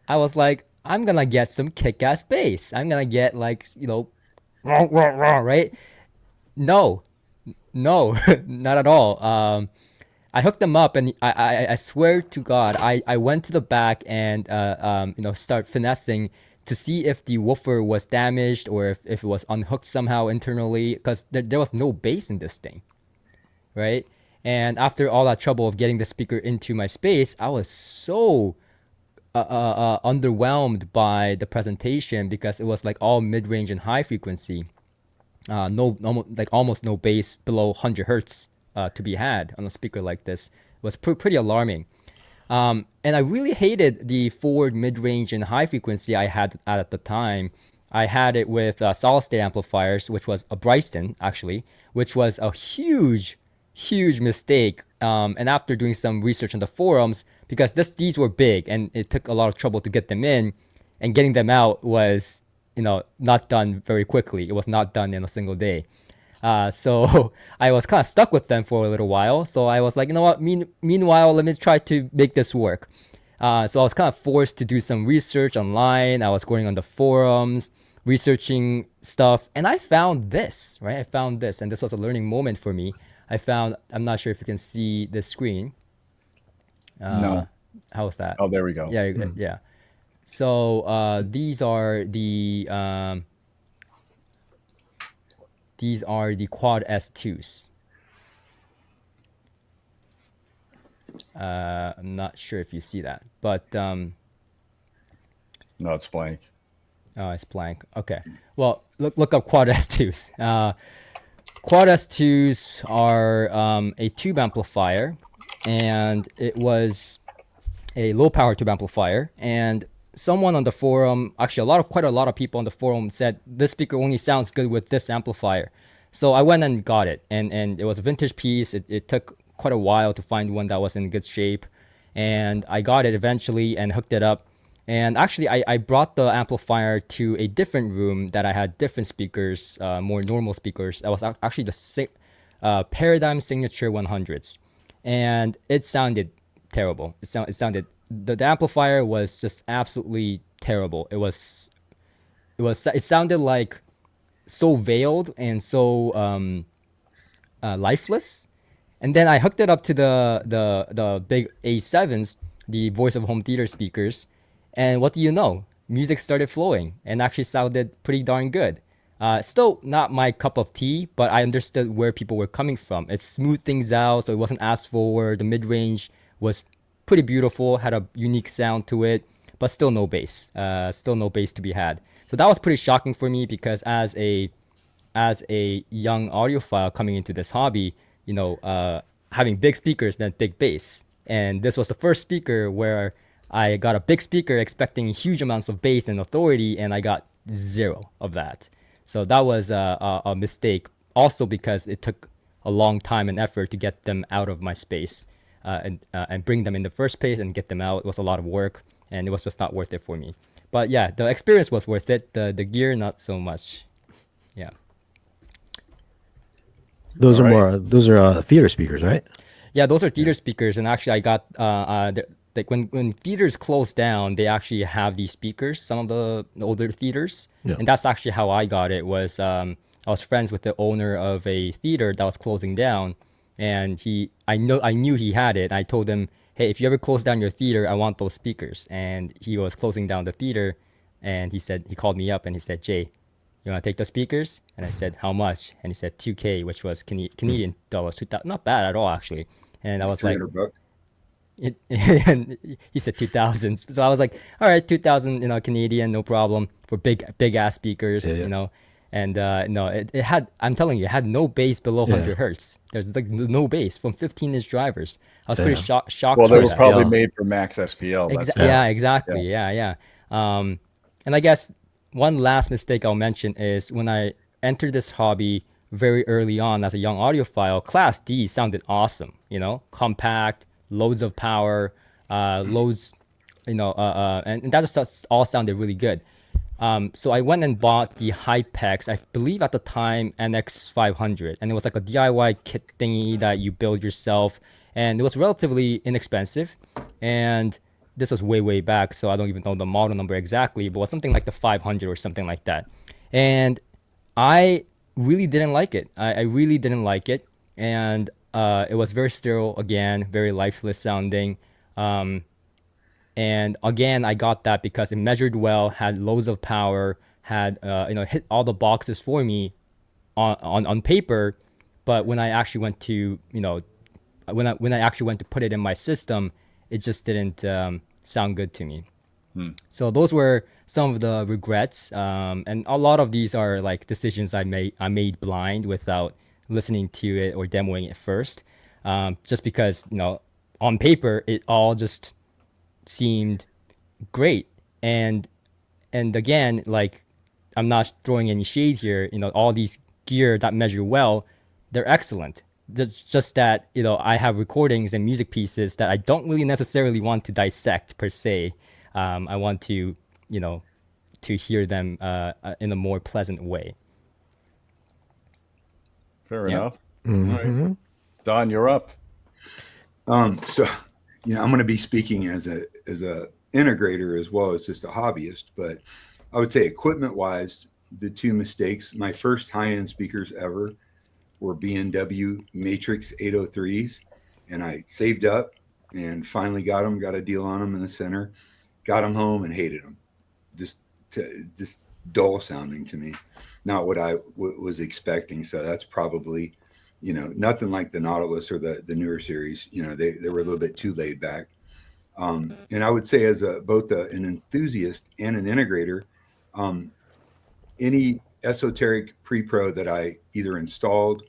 [SPEAKER 4] I was like, I'm gonna get some kick-ass bass. I'm gonna get like, right? No, not at all. I hooked them up, and I swear to God, I went to the back and start finessing to see if the woofer was damaged or if it was unhooked somehow internally, because there was no bass in this thing, right? And after all that trouble of getting the speaker into my space, I was so underwhelmed by the presentation because it was like all mid-range and high frequency. Almost no bass below 100 hertz to be had on a speaker like this. It was pretty alarming. And I really hated the forward mid-range and high frequency I had at the time. I had it with solid-state amplifiers, which was a Bryston, actually, which was a huge mistake. And after doing some research on the forums, because these were big and it took a lot of trouble to get them in, and getting them out was, not done very quickly. It was not done in a single day. So I was kind of stuck with them for a little while. So I was like, you know what? Meanwhile, let me try to make this work. So I was kind of forced to do some research online. I was going on the forums, researching stuff, and I found this, right? I found this, and this was a learning moment for me. I'm not sure if you can see the screen.
[SPEAKER 2] No.
[SPEAKER 4] How's that?
[SPEAKER 2] Oh, there we go.
[SPEAKER 4] Yeah, yeah. So these are the Quad S2s. I'm not sure if you see that, but
[SPEAKER 2] No, it's blank.
[SPEAKER 4] oh, it's blank. Okay. Well, look up Quad S2s. Quad S2s are a tube amplifier, and it was a low power tube amplifier. And someone on the forum, actually quite a lot of people on the forum said this speaker only sounds good with this amplifier. So I went and got it, and it was a vintage piece. It took quite a while to find one that was in good shape, and I got it eventually and hooked it up. And actually, I brought the amplifier to a different room that I had different speakers, more normal speakers. That was actually the Paradigm Signature 100s, and it sounded terrible. It sounded the amplifier was just absolutely terrible. It sounded like so veiled and so lifeless. And then I hooked it up to the big A7s, the voice of home theater speakers, and what do you know? Music started flowing and actually sounded pretty darn good. Still not my cup of tea, but I understood where people were coming from. It smoothed things out, so it wasn't as forward. The mid-range was pretty beautiful, had a unique sound to it, but still no bass. Still no bass to be had. So that was pretty shocking for me because as a young audiophile coming into this hobby, having big speakers meant big bass. And this was the first speaker where I got a big speaker expecting huge amounts of bass and authority, and I got 0 of that. So that was a mistake. Also because it took a long time and effort to get them out of my space and bring them in the first place and get them out. It was a lot of work, and it was just not worth it for me. But yeah, the experience was worth it. The gear, not so much. Yeah.
[SPEAKER 1] Those
[SPEAKER 2] All
[SPEAKER 1] are
[SPEAKER 2] right.
[SPEAKER 1] more. Those are theater speakers, right?
[SPEAKER 4] Yeah, those are theater speakers, and actually, I got like when theaters close down, they actually have these speakers. Some of the older theaters,
[SPEAKER 1] Yeah.
[SPEAKER 4] and that's actually how I got it. Was I was friends with the owner of a theater that was closing down, and I knew he had it. I told him, hey, if you ever close down your theater, I want those speakers. And he was closing down the theater, and he called me up and he said, Jay, you want to take the speakers? And I said, how much? And he said 2K, which was Canadian dollars, 2000, not bad at all actually. And I
[SPEAKER 3] Like
[SPEAKER 4] was like,
[SPEAKER 3] 300 bucks.
[SPEAKER 4] and he said 2000. So I was like, all right, 2000, Canadian, no problem for big ass
[SPEAKER 1] Yeah.
[SPEAKER 4] speakers,
[SPEAKER 1] Yeah.
[SPEAKER 4] And no, it had, I'm telling you, it had no bass below
[SPEAKER 1] Yeah.
[SPEAKER 4] 100 hertz. There's like no bass from 15-inch drivers. I was pretty
[SPEAKER 1] Damn.
[SPEAKER 4] shocked
[SPEAKER 2] Well, they
[SPEAKER 4] by
[SPEAKER 2] were
[SPEAKER 4] that.
[SPEAKER 2] probably
[SPEAKER 1] SPL.
[SPEAKER 2] made for Max SPL. That's why.
[SPEAKER 4] Yeah,
[SPEAKER 1] Yeah.
[SPEAKER 4] exactly. Yeah. And I guess one last mistake I'll mention is when I entered this hobby very early on as a young audiophile, Class D sounded awesome. Compact, loads of power, loads, and that just all sounded really good. So I went and bought the HiPex, I believe at the time NX 500, and it was like a DIY kit thingy that you build yourself, and it was relatively inexpensive. And this was way back, so I don't even know the model number exactly, but it was something like the 500 or something like that. And I really didn't like it. I really didn't like it, and it was very sterile again, very lifeless sounding. And again, I got that because it measured well, had loads of power, had hit all the boxes for me on paper. But when I actually went to when I actually went to put it in my system, it just didn't sound good to me. So those were some of the regrets, and a lot of these are like decisions I made blind without listening to it or demoing it first, just because on paper it all just seemed great. And again, like, I'm not throwing any shade here, all these gear that measure well, they're excellent. It's just that I have recordings and music pieces that I don't really necessarily want to dissect per se. I want you know to hear them in a more pleasant way.
[SPEAKER 2] Fair
[SPEAKER 4] Yeah.
[SPEAKER 2] enough. All right. Don, you're up.
[SPEAKER 3] So, I'm going to be speaking as a integrator as well as just a hobbyist, but I would say equipment wise, the two mistakes, my first high-end speakers ever were B&W Matrix 803s, and I saved up and finally got a deal on them in the center, got them home and hated them. Just dull sounding to me, not what I was expecting. So that's probably, nothing like the Nautilus or the newer series. They were a little bit too laid back. And I would say as both an enthusiast and an integrator, any esoteric pre-pro that I either installed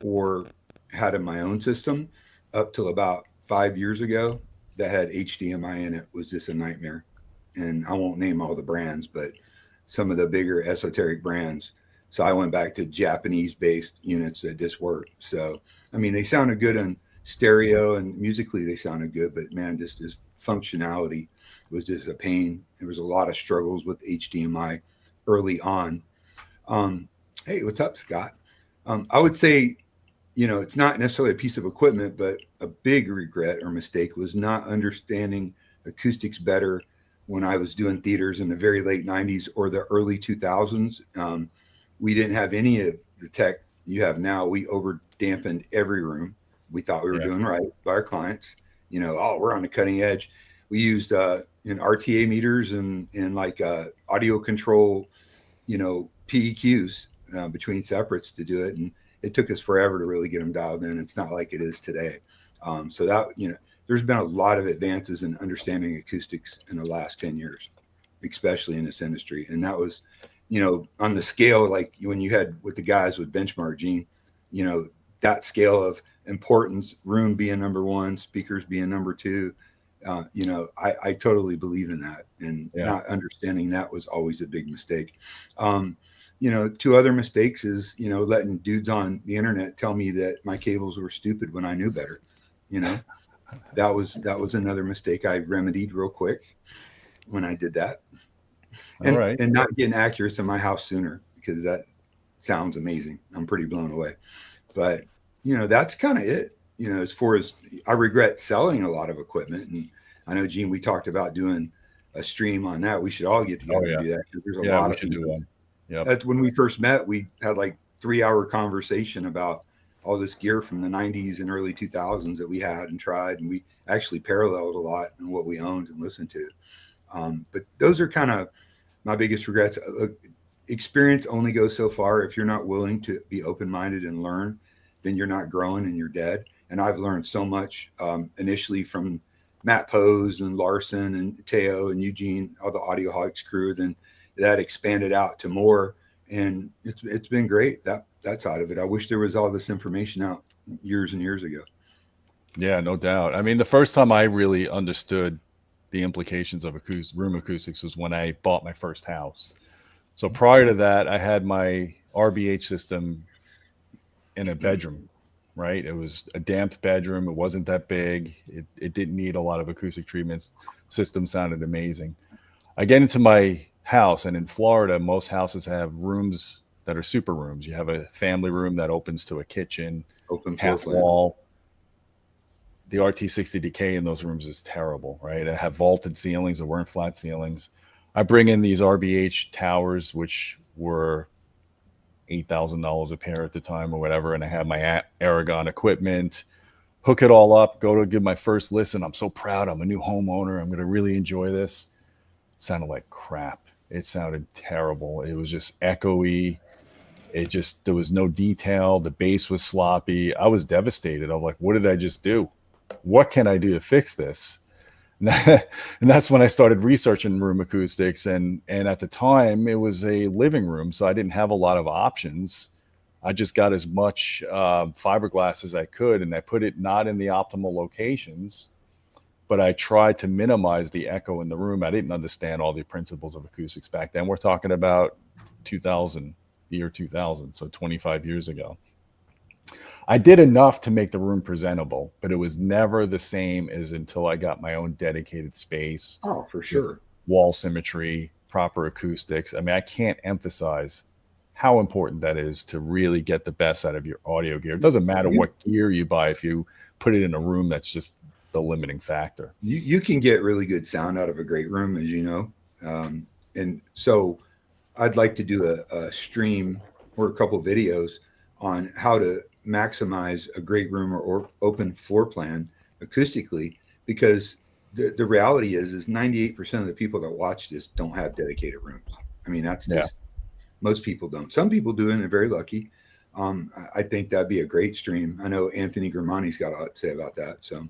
[SPEAKER 3] or had in my own system up till about 5 years ago that had HDMI in it was just a nightmare. And I won't name all the brands, but some of the bigger esoteric brands. So I went back to Japanese based units that just worked. So, I mean, they sounded good on stereo and musically they sounded good, but man, just this functionality was just a pain. There was a lot of struggles with HDMI early on. Hey, what's up, Scott? I would say, it's not necessarily a piece of equipment, but a big regret or mistake was not understanding acoustics better when I was doing theaters in the very late 90s or the early 2000s. We didn't have any of the tech you have now. We over dampened every room. We thought we were doing right by our clients. We're on the cutting edge. We used in RTA meters and like audio control, PEQs between separates to do it. And it took us forever to really get them dialed in. It's not like it is today. So that, there's been a lot of advances in understanding acoustics in the last 10 years, especially in this industry. And that was, on the scale, like when you had with the guys with Benchmark, Gene, that scale of importance, room being number one, speakers being number two. I totally believe in that, and not understanding that was always a big mistake. Two other mistakes is, letting dudes on the internet tell me that my cables were stupid when I knew better. That was another mistake I remedied real quick when I did that. And not getting accuracy in my house sooner, because that sounds amazing. I'm pretty blown away. But that's kind of it. As far as I regret selling a lot of equipment, and I know Gene, we talked about doing a stream on that. We should all get
[SPEAKER 2] Oh
[SPEAKER 3] together and
[SPEAKER 2] yeah,
[SPEAKER 3] do that because there's a
[SPEAKER 2] yeah.
[SPEAKER 3] lot
[SPEAKER 2] We
[SPEAKER 3] of
[SPEAKER 2] should do one. Yep.
[SPEAKER 3] That's when we first met. We had like 3 hour conversation about all this gear from the 90s and early 2000s that we had and tried, and we actually paralleled a lot in what we owned and listened to. But those are kind of my biggest regrets. Experience only goes so far. If you're not willing to be open-minded and learn, then you're not growing and you're dead. And I've learned so much initially from Matt Pose and Larson and Teo and Eugene, all the Audioholics crew. Then that expanded out to more, and it's been great, that side of it. I wish there was all this information out years and years ago.
[SPEAKER 2] Yeah, no doubt. I mean, the first time I really understood the implications of room acoustics was when I bought my first house. So prior to that, I had my RBH system in a bedroom, right? It was a damped bedroom. It wasn't that big. It didn't need a lot of acoustic treatments. System sounded amazing. I get into my house, and in Florida, most houses have rooms that are super rooms. You have a family room that opens to a kitchen,
[SPEAKER 3] Open floor
[SPEAKER 2] half
[SPEAKER 3] plan.
[SPEAKER 2] wall. The RT60 decay in those rooms is terrible, right? I have vaulted ceilings that weren't flat ceilings. I bring in these RBH towers, which were $8,000 a pair at the time or whatever, and I have my Aragon equipment, hook it all up, go to give my first listen. I'm so proud. I'm a new homeowner. I'm going to really enjoy this. Sounded like crap. It sounded terrible. It was just echoey. There was no detail. The bass was sloppy. I was devastated. I'm like, what did I just do? What can I do to fix this? And that's when I started researching room acoustics. And at the time, it was a living room, so I didn't have a lot of options. I just got as much fiberglass as I could, and I put it not in the optimal locations, but I tried to minimize the echo in the room. I didn't understand all the principles of acoustics back then. We're talking about 2000, the year 2000, so 25 years ago. I did enough to make the room presentable, but it was never the same as until I got my own dedicated space.
[SPEAKER 3] Oh, for sure.
[SPEAKER 2] Wall symmetry, proper acoustics. I mean, I can't emphasize how important that is to really get the best out of your audio gear. It doesn't matter what gear you buy if you put it in a room that's just the limiting factor.
[SPEAKER 3] You can get really good sound out of a great room, as you know. And so I'd like to do a stream or a couple videos on how to maximize a great room or open floor plan acoustically, because the reality is 98% of the people that watch this don't have dedicated rooms. I mean, that's just most people don't. Some people do, and they're very lucky. I think that'd be a great stream. I know Anthony Grimani's got a lot to say about that. So,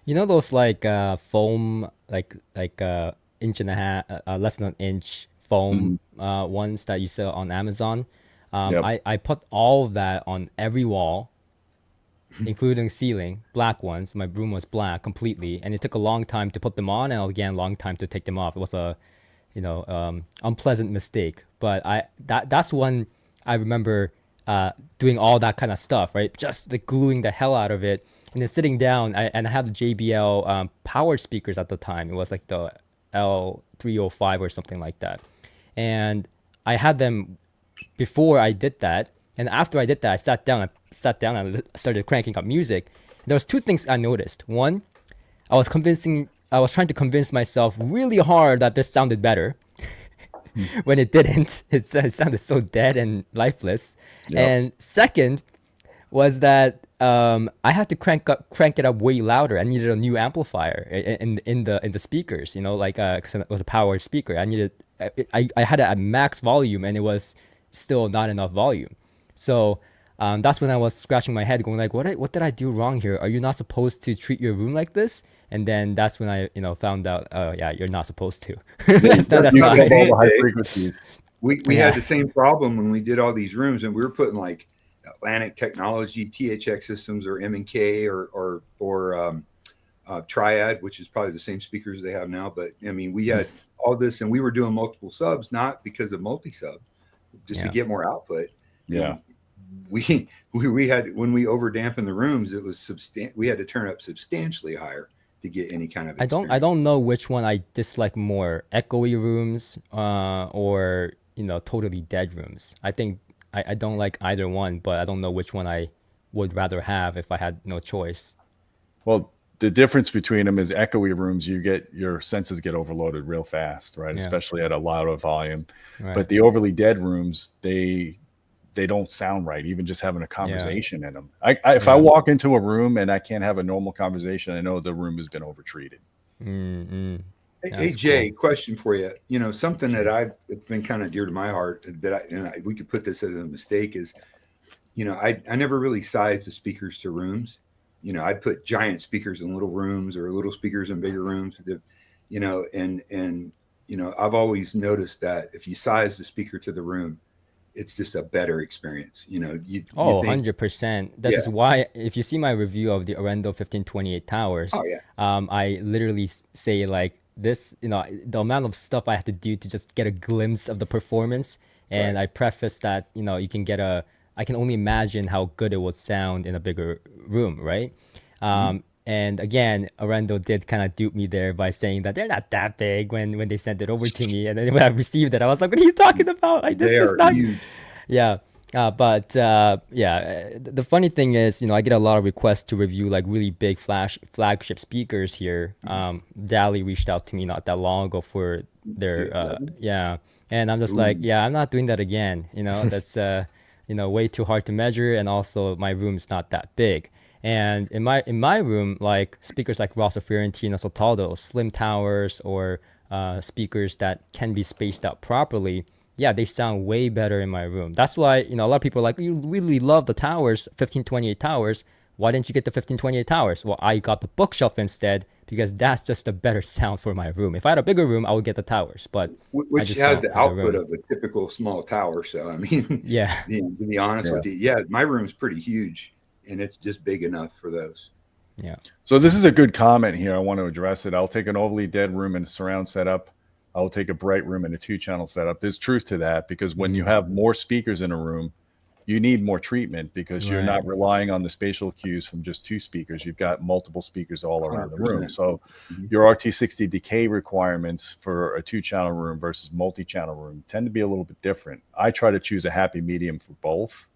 [SPEAKER 4] those like foam, like inch and a half, less than an inch foam ones that you sell on Amazon. I put all of that on every wall, including ceiling, black ones. My room was black completely, and it took a long time to put them on, and again, long time to take them off. It was a, unpleasant mistake. But that's when I remember doing all that kind of stuff, right? Just like gluing the hell out of it, and then sitting down. I had the JBL power speakers at the time. It was like the L305 or something like that, and I had them before I did that. And after I did that, I sat down and started cranking up music. There was two things I noticed. One, I was trying to convince myself really hard that this sounded better when it didn't. It sounded so dead and lifeless. Yep. And second was that I had to crank it up way louder. I needed a new amplifier in the speakers, because it was a powered speaker. I had it at max volume, and it was still not enough volume. So that's when I was scratching my head, going like, what did I do wrong here? Are you not supposed to treat your room like this? And then that's when I found out, oh yeah, you're not supposed to. That's not
[SPEAKER 2] all the high frequencies.
[SPEAKER 3] We had the same problem when we did all these rooms, and we were putting like Atlantic Technology THX systems or M&K or Triad, which is probably the same speakers they have now. But I mean, we had all this, and we were doing multiple subs, not because of multi-sub, just to get more output.
[SPEAKER 2] Yeah.
[SPEAKER 3] We had, when we overdampened the rooms, it was we had to turn up substantially higher to get any kind of experience.
[SPEAKER 4] I don't know which one I dislike more, echoey rooms or totally dead rooms. I think I don't like either one, but I don't know which one I would rather have if I had no choice.
[SPEAKER 2] Well, the difference between them is echoey rooms, your senses get overloaded real fast, right?
[SPEAKER 4] Yeah.
[SPEAKER 2] Especially at a louder volume.
[SPEAKER 4] Right.
[SPEAKER 2] But the overly dead rooms, they don't sound right, even just having a
[SPEAKER 4] Yeah.
[SPEAKER 2] conversation in them. If I
[SPEAKER 4] Yeah.
[SPEAKER 2] walk into a room and I can't have a normal conversation, I know the room has been overtreated.
[SPEAKER 4] Mm-mm.
[SPEAKER 3] Hey,
[SPEAKER 4] That's
[SPEAKER 3] Jay,
[SPEAKER 4] cool.
[SPEAKER 3] question for you. You know, something
[SPEAKER 4] Sure.
[SPEAKER 3] that it's been kind of dear to my heart that we could put this as a mistake is, you know, I never really sized the speakers to rooms. You know, I'd put giant speakers in little rooms or little speakers in bigger rooms. You know, and you know, I've always noticed that if you size the speaker to the room, it's just a better experience. You know, you
[SPEAKER 4] Oh,
[SPEAKER 3] think,
[SPEAKER 4] 100%. This
[SPEAKER 3] yeah,
[SPEAKER 4] is why, if you see my review of the Orendo 1528 towers,
[SPEAKER 3] oh yeah,
[SPEAKER 4] I literally say like this, the amount of stuff I have to do to just get a glimpse of the performance. And
[SPEAKER 3] right.
[SPEAKER 4] I preface that, I can only imagine how good it would sound in a bigger room, right?
[SPEAKER 3] Mhm.
[SPEAKER 4] And again, Orendo did kind of dupe me there by saying that they're not that big when they sent it over to me. And then when I received it, I was like, what are you talking about? Like,
[SPEAKER 3] They
[SPEAKER 4] this is
[SPEAKER 3] are
[SPEAKER 4] not.
[SPEAKER 3] huge.
[SPEAKER 4] Yeah. The funny thing is, I get a lot of requests to review like really big flagship speakers here. Dali reached out to me not that long ago for
[SPEAKER 3] The
[SPEAKER 4] their,
[SPEAKER 3] 11.
[SPEAKER 4] yeah. And I'm just like,
[SPEAKER 3] Ooh,
[SPEAKER 4] yeah, I'm not doing that again. That's, way too hard to measure. And also my room's not that big. And in my room, like speakers like Rosso Fiorentino Sotaldo, slim towers, or speakers that can be spaced out properly, yeah, they sound way better in my room. That's why, a lot of people are like, you really love the towers, 1528 towers. Why didn't you get the 1528 towers? Well, I got the bookshelf instead because that's just a better sound for my room. If I had a bigger room, I would get the towers, but I
[SPEAKER 3] which
[SPEAKER 4] just
[SPEAKER 3] has
[SPEAKER 4] don't
[SPEAKER 3] the
[SPEAKER 4] have the
[SPEAKER 3] output
[SPEAKER 4] room.
[SPEAKER 3] of a typical small tower. So I mean,
[SPEAKER 4] Yeah.
[SPEAKER 3] to be honest
[SPEAKER 2] Yeah.
[SPEAKER 3] with you, yeah, my room's pretty huge, and it's just big enough for those.
[SPEAKER 4] Yeah.
[SPEAKER 2] So this is a good comment here. I want to address it. I'll take an overly dead room and a surround setup. I'll take a bright room and a 2-channel setup. There's truth to that because when you
[SPEAKER 4] Mm,
[SPEAKER 2] have more speakers in a room, you need more treatment because you're
[SPEAKER 4] right.
[SPEAKER 2] not relying on the spatial cues from just 2 speakers. You've got multiple speakers all around the room.
[SPEAKER 3] 100%.
[SPEAKER 2] So
[SPEAKER 3] Mhm.
[SPEAKER 2] your RT60 decay requirements for a 2-channel room versus multi-channel room tend to be a little bit different. I try to choose a happy medium for both.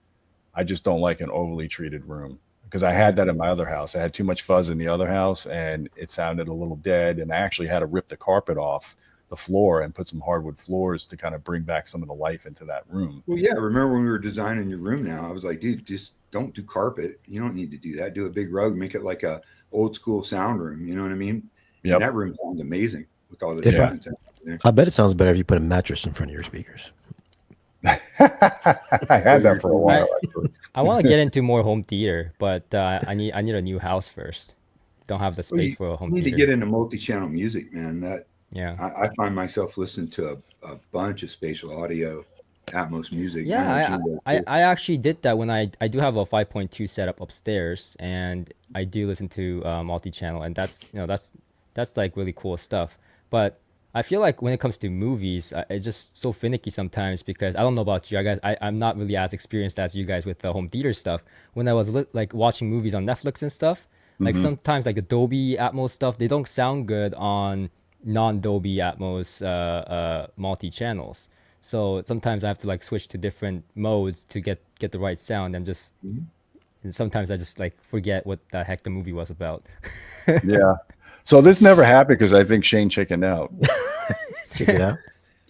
[SPEAKER 2] I just don't like an overly treated room because I had that in my other house. I had too much fuzz in the other house and it sounded a little dead. And I actually had to rip the carpet off the floor and put some hardwood floors to kind of bring back some of the life into that room.
[SPEAKER 3] Well, yeah, remember when we were designing your room? Now I was like, dude, just don't do carpet. You don't need to do that. Do a big rug, make it like a old school sound room. You know what I mean? And
[SPEAKER 2] Yep.
[SPEAKER 3] that room sounds amazing with all the
[SPEAKER 1] It
[SPEAKER 2] Yeah.
[SPEAKER 3] different sounds in there.
[SPEAKER 1] I bet it sounds better if you put a mattress in front of your speakers.
[SPEAKER 2] I had that for a
[SPEAKER 4] I
[SPEAKER 2] while. Actually.
[SPEAKER 4] I want to get into more home theater, but I need a new house first. Don't have the
[SPEAKER 3] Well,
[SPEAKER 4] space for a home
[SPEAKER 3] you need to get
[SPEAKER 4] theater.
[SPEAKER 3] into multi-channel music, man. That
[SPEAKER 4] Yeah.
[SPEAKER 3] I find myself listening to a bunch of spatial audio, Atmos music. I know
[SPEAKER 4] Yeah,
[SPEAKER 3] Gene does
[SPEAKER 4] I
[SPEAKER 3] too.
[SPEAKER 4] I actually did that when I do have a 5.2 setup upstairs, and I do listen to multi-channel, and that's like really cool stuff. But I feel like when it comes to movies, it's just so finicky sometimes because I don't know about you, I guys. I'm not really as experienced as you guys with the home theater stuff. When I was like watching movies on Netflix and stuff, like
[SPEAKER 2] Hmm.
[SPEAKER 4] sometimes like the Dolby Atmos stuff, they don't sound good on non-Dolby Atmos multi-channels. So sometimes I have to like switch to different modes to get the right sound,
[SPEAKER 3] Mhm.
[SPEAKER 4] and sometimes I just like forget what the heck the movie was about.
[SPEAKER 2] Yeah. So this never happened because I think Shane chickened out.
[SPEAKER 1] Check it out.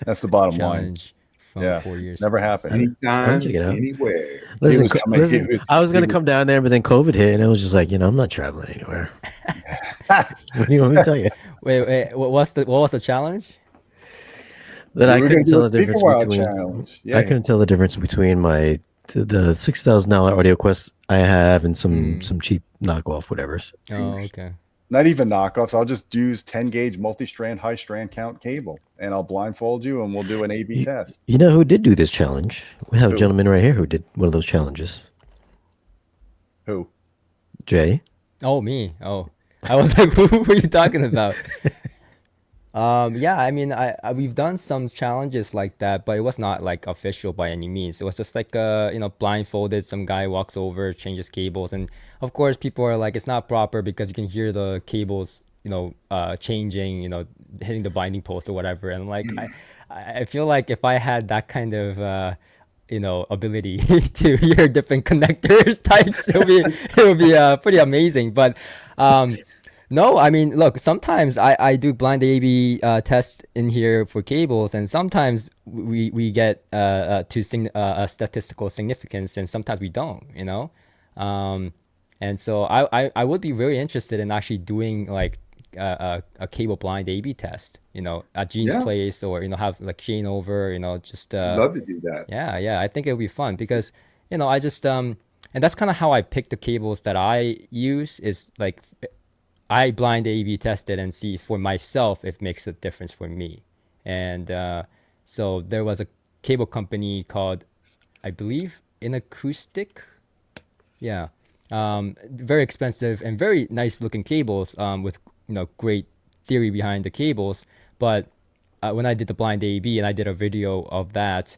[SPEAKER 2] That's the bottom line.
[SPEAKER 4] Challenge from
[SPEAKER 2] Yeah.
[SPEAKER 4] 4 years
[SPEAKER 2] Never
[SPEAKER 4] ago.
[SPEAKER 1] I
[SPEAKER 2] happened.
[SPEAKER 1] didn't, I didn't check
[SPEAKER 3] Anytime,
[SPEAKER 1] it out.
[SPEAKER 3] anywhere.
[SPEAKER 2] He
[SPEAKER 1] Listen,
[SPEAKER 2] was coming.
[SPEAKER 1] listen. I was
[SPEAKER 2] He
[SPEAKER 1] gonna
[SPEAKER 2] was
[SPEAKER 1] come down there, but then COVID hit, and it was just like, I'm not traveling anywhere. What do you want me to tell you?
[SPEAKER 4] Wait, what was the challenge?
[SPEAKER 1] That
[SPEAKER 2] we
[SPEAKER 1] I
[SPEAKER 2] were going
[SPEAKER 1] couldn't
[SPEAKER 2] to do
[SPEAKER 1] tell
[SPEAKER 2] a
[SPEAKER 1] the
[SPEAKER 2] speaker
[SPEAKER 1] difference
[SPEAKER 2] wild
[SPEAKER 1] between.
[SPEAKER 2] challenge.
[SPEAKER 1] I
[SPEAKER 2] Yeah.
[SPEAKER 1] couldn't tell the difference between the $6,000 audio quest I have and some
[SPEAKER 4] Mm.
[SPEAKER 1] some cheap knockoff whatever's.
[SPEAKER 4] Oh, okay.
[SPEAKER 2] Not even knockoffs. I'll just use 10 gauge multi-strand high strand count cable and I'll blindfold you and we'll do an A/B
[SPEAKER 1] You,
[SPEAKER 2] test.
[SPEAKER 1] you know who did do this challenge? We have a
[SPEAKER 2] Who?
[SPEAKER 1] gentleman right here who did one of those challenges.
[SPEAKER 2] Who?
[SPEAKER 1] Jay.
[SPEAKER 4] Oh, me. Oh, I was like, who were you talking about? Yeah, I mean, we've done some challenges like that, but it was not like official by any means. It was just like blindfolded. Some guy walks over, changes cables, and of course, people are like, it's not proper because you can hear the cables, changing, hitting the binding post or whatever. And like, I feel like if I had that kind of ability to hear different connectors types. It would be pretty amazing. But no, I mean, look, sometimes I do blind A/B test in here for cables, and sometimes we get a statistical significance, and sometimes we don't. Um, and so I would be very interested in actually doing like a cable blind A/B test, at Gene's
[SPEAKER 3] Yeah,
[SPEAKER 4] place, or have like Shane over, just
[SPEAKER 3] I'd love to do that.
[SPEAKER 4] yeah, I think it would be fun because I just and that's kind of how I pick the cables that I use, is like I blind A/B test it and see for myself if it makes a difference for me. And so there was a cable company called, I believe, In Acoustic. Yeah. Very expensive and very nice looking cables, with great theory behind the cables. But when I did the blind A/B and I did a video of that,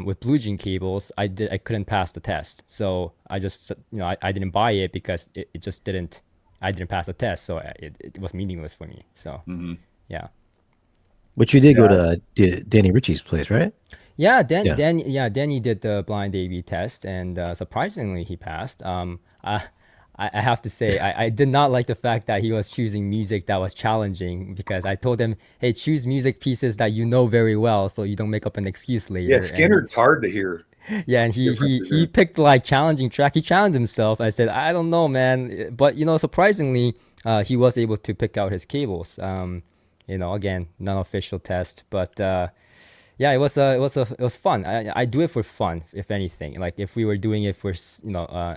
[SPEAKER 4] with Blue Jean cables, I couldn't pass the test. So I just I didn't buy it because it just didn't I didn't pass the test, so it was meaningless for me. So yeah.
[SPEAKER 1] But you did go
[SPEAKER 2] Yeah.
[SPEAKER 1] to Danny Ritchie's place, right?
[SPEAKER 4] Yeah,
[SPEAKER 1] Yeah.
[SPEAKER 4] Danny did the blind A/B test, and surprisingly, he passed. I have to say, I did not like the fact that he was choosing music that was challenging, because I told him, hey, choose music pieces that you know very well, so you don't make up an excuse later.
[SPEAKER 3] Yeah, Skinner's hard to hear.
[SPEAKER 4] Yeah, and he picked like challenging track. He challenged himself. I said, I don't know, man, but surprisingly, he was able to pick out his cables. Again, non-official test, but yeah, it was fun. I do it for fun, if anything. Like if we were doing it for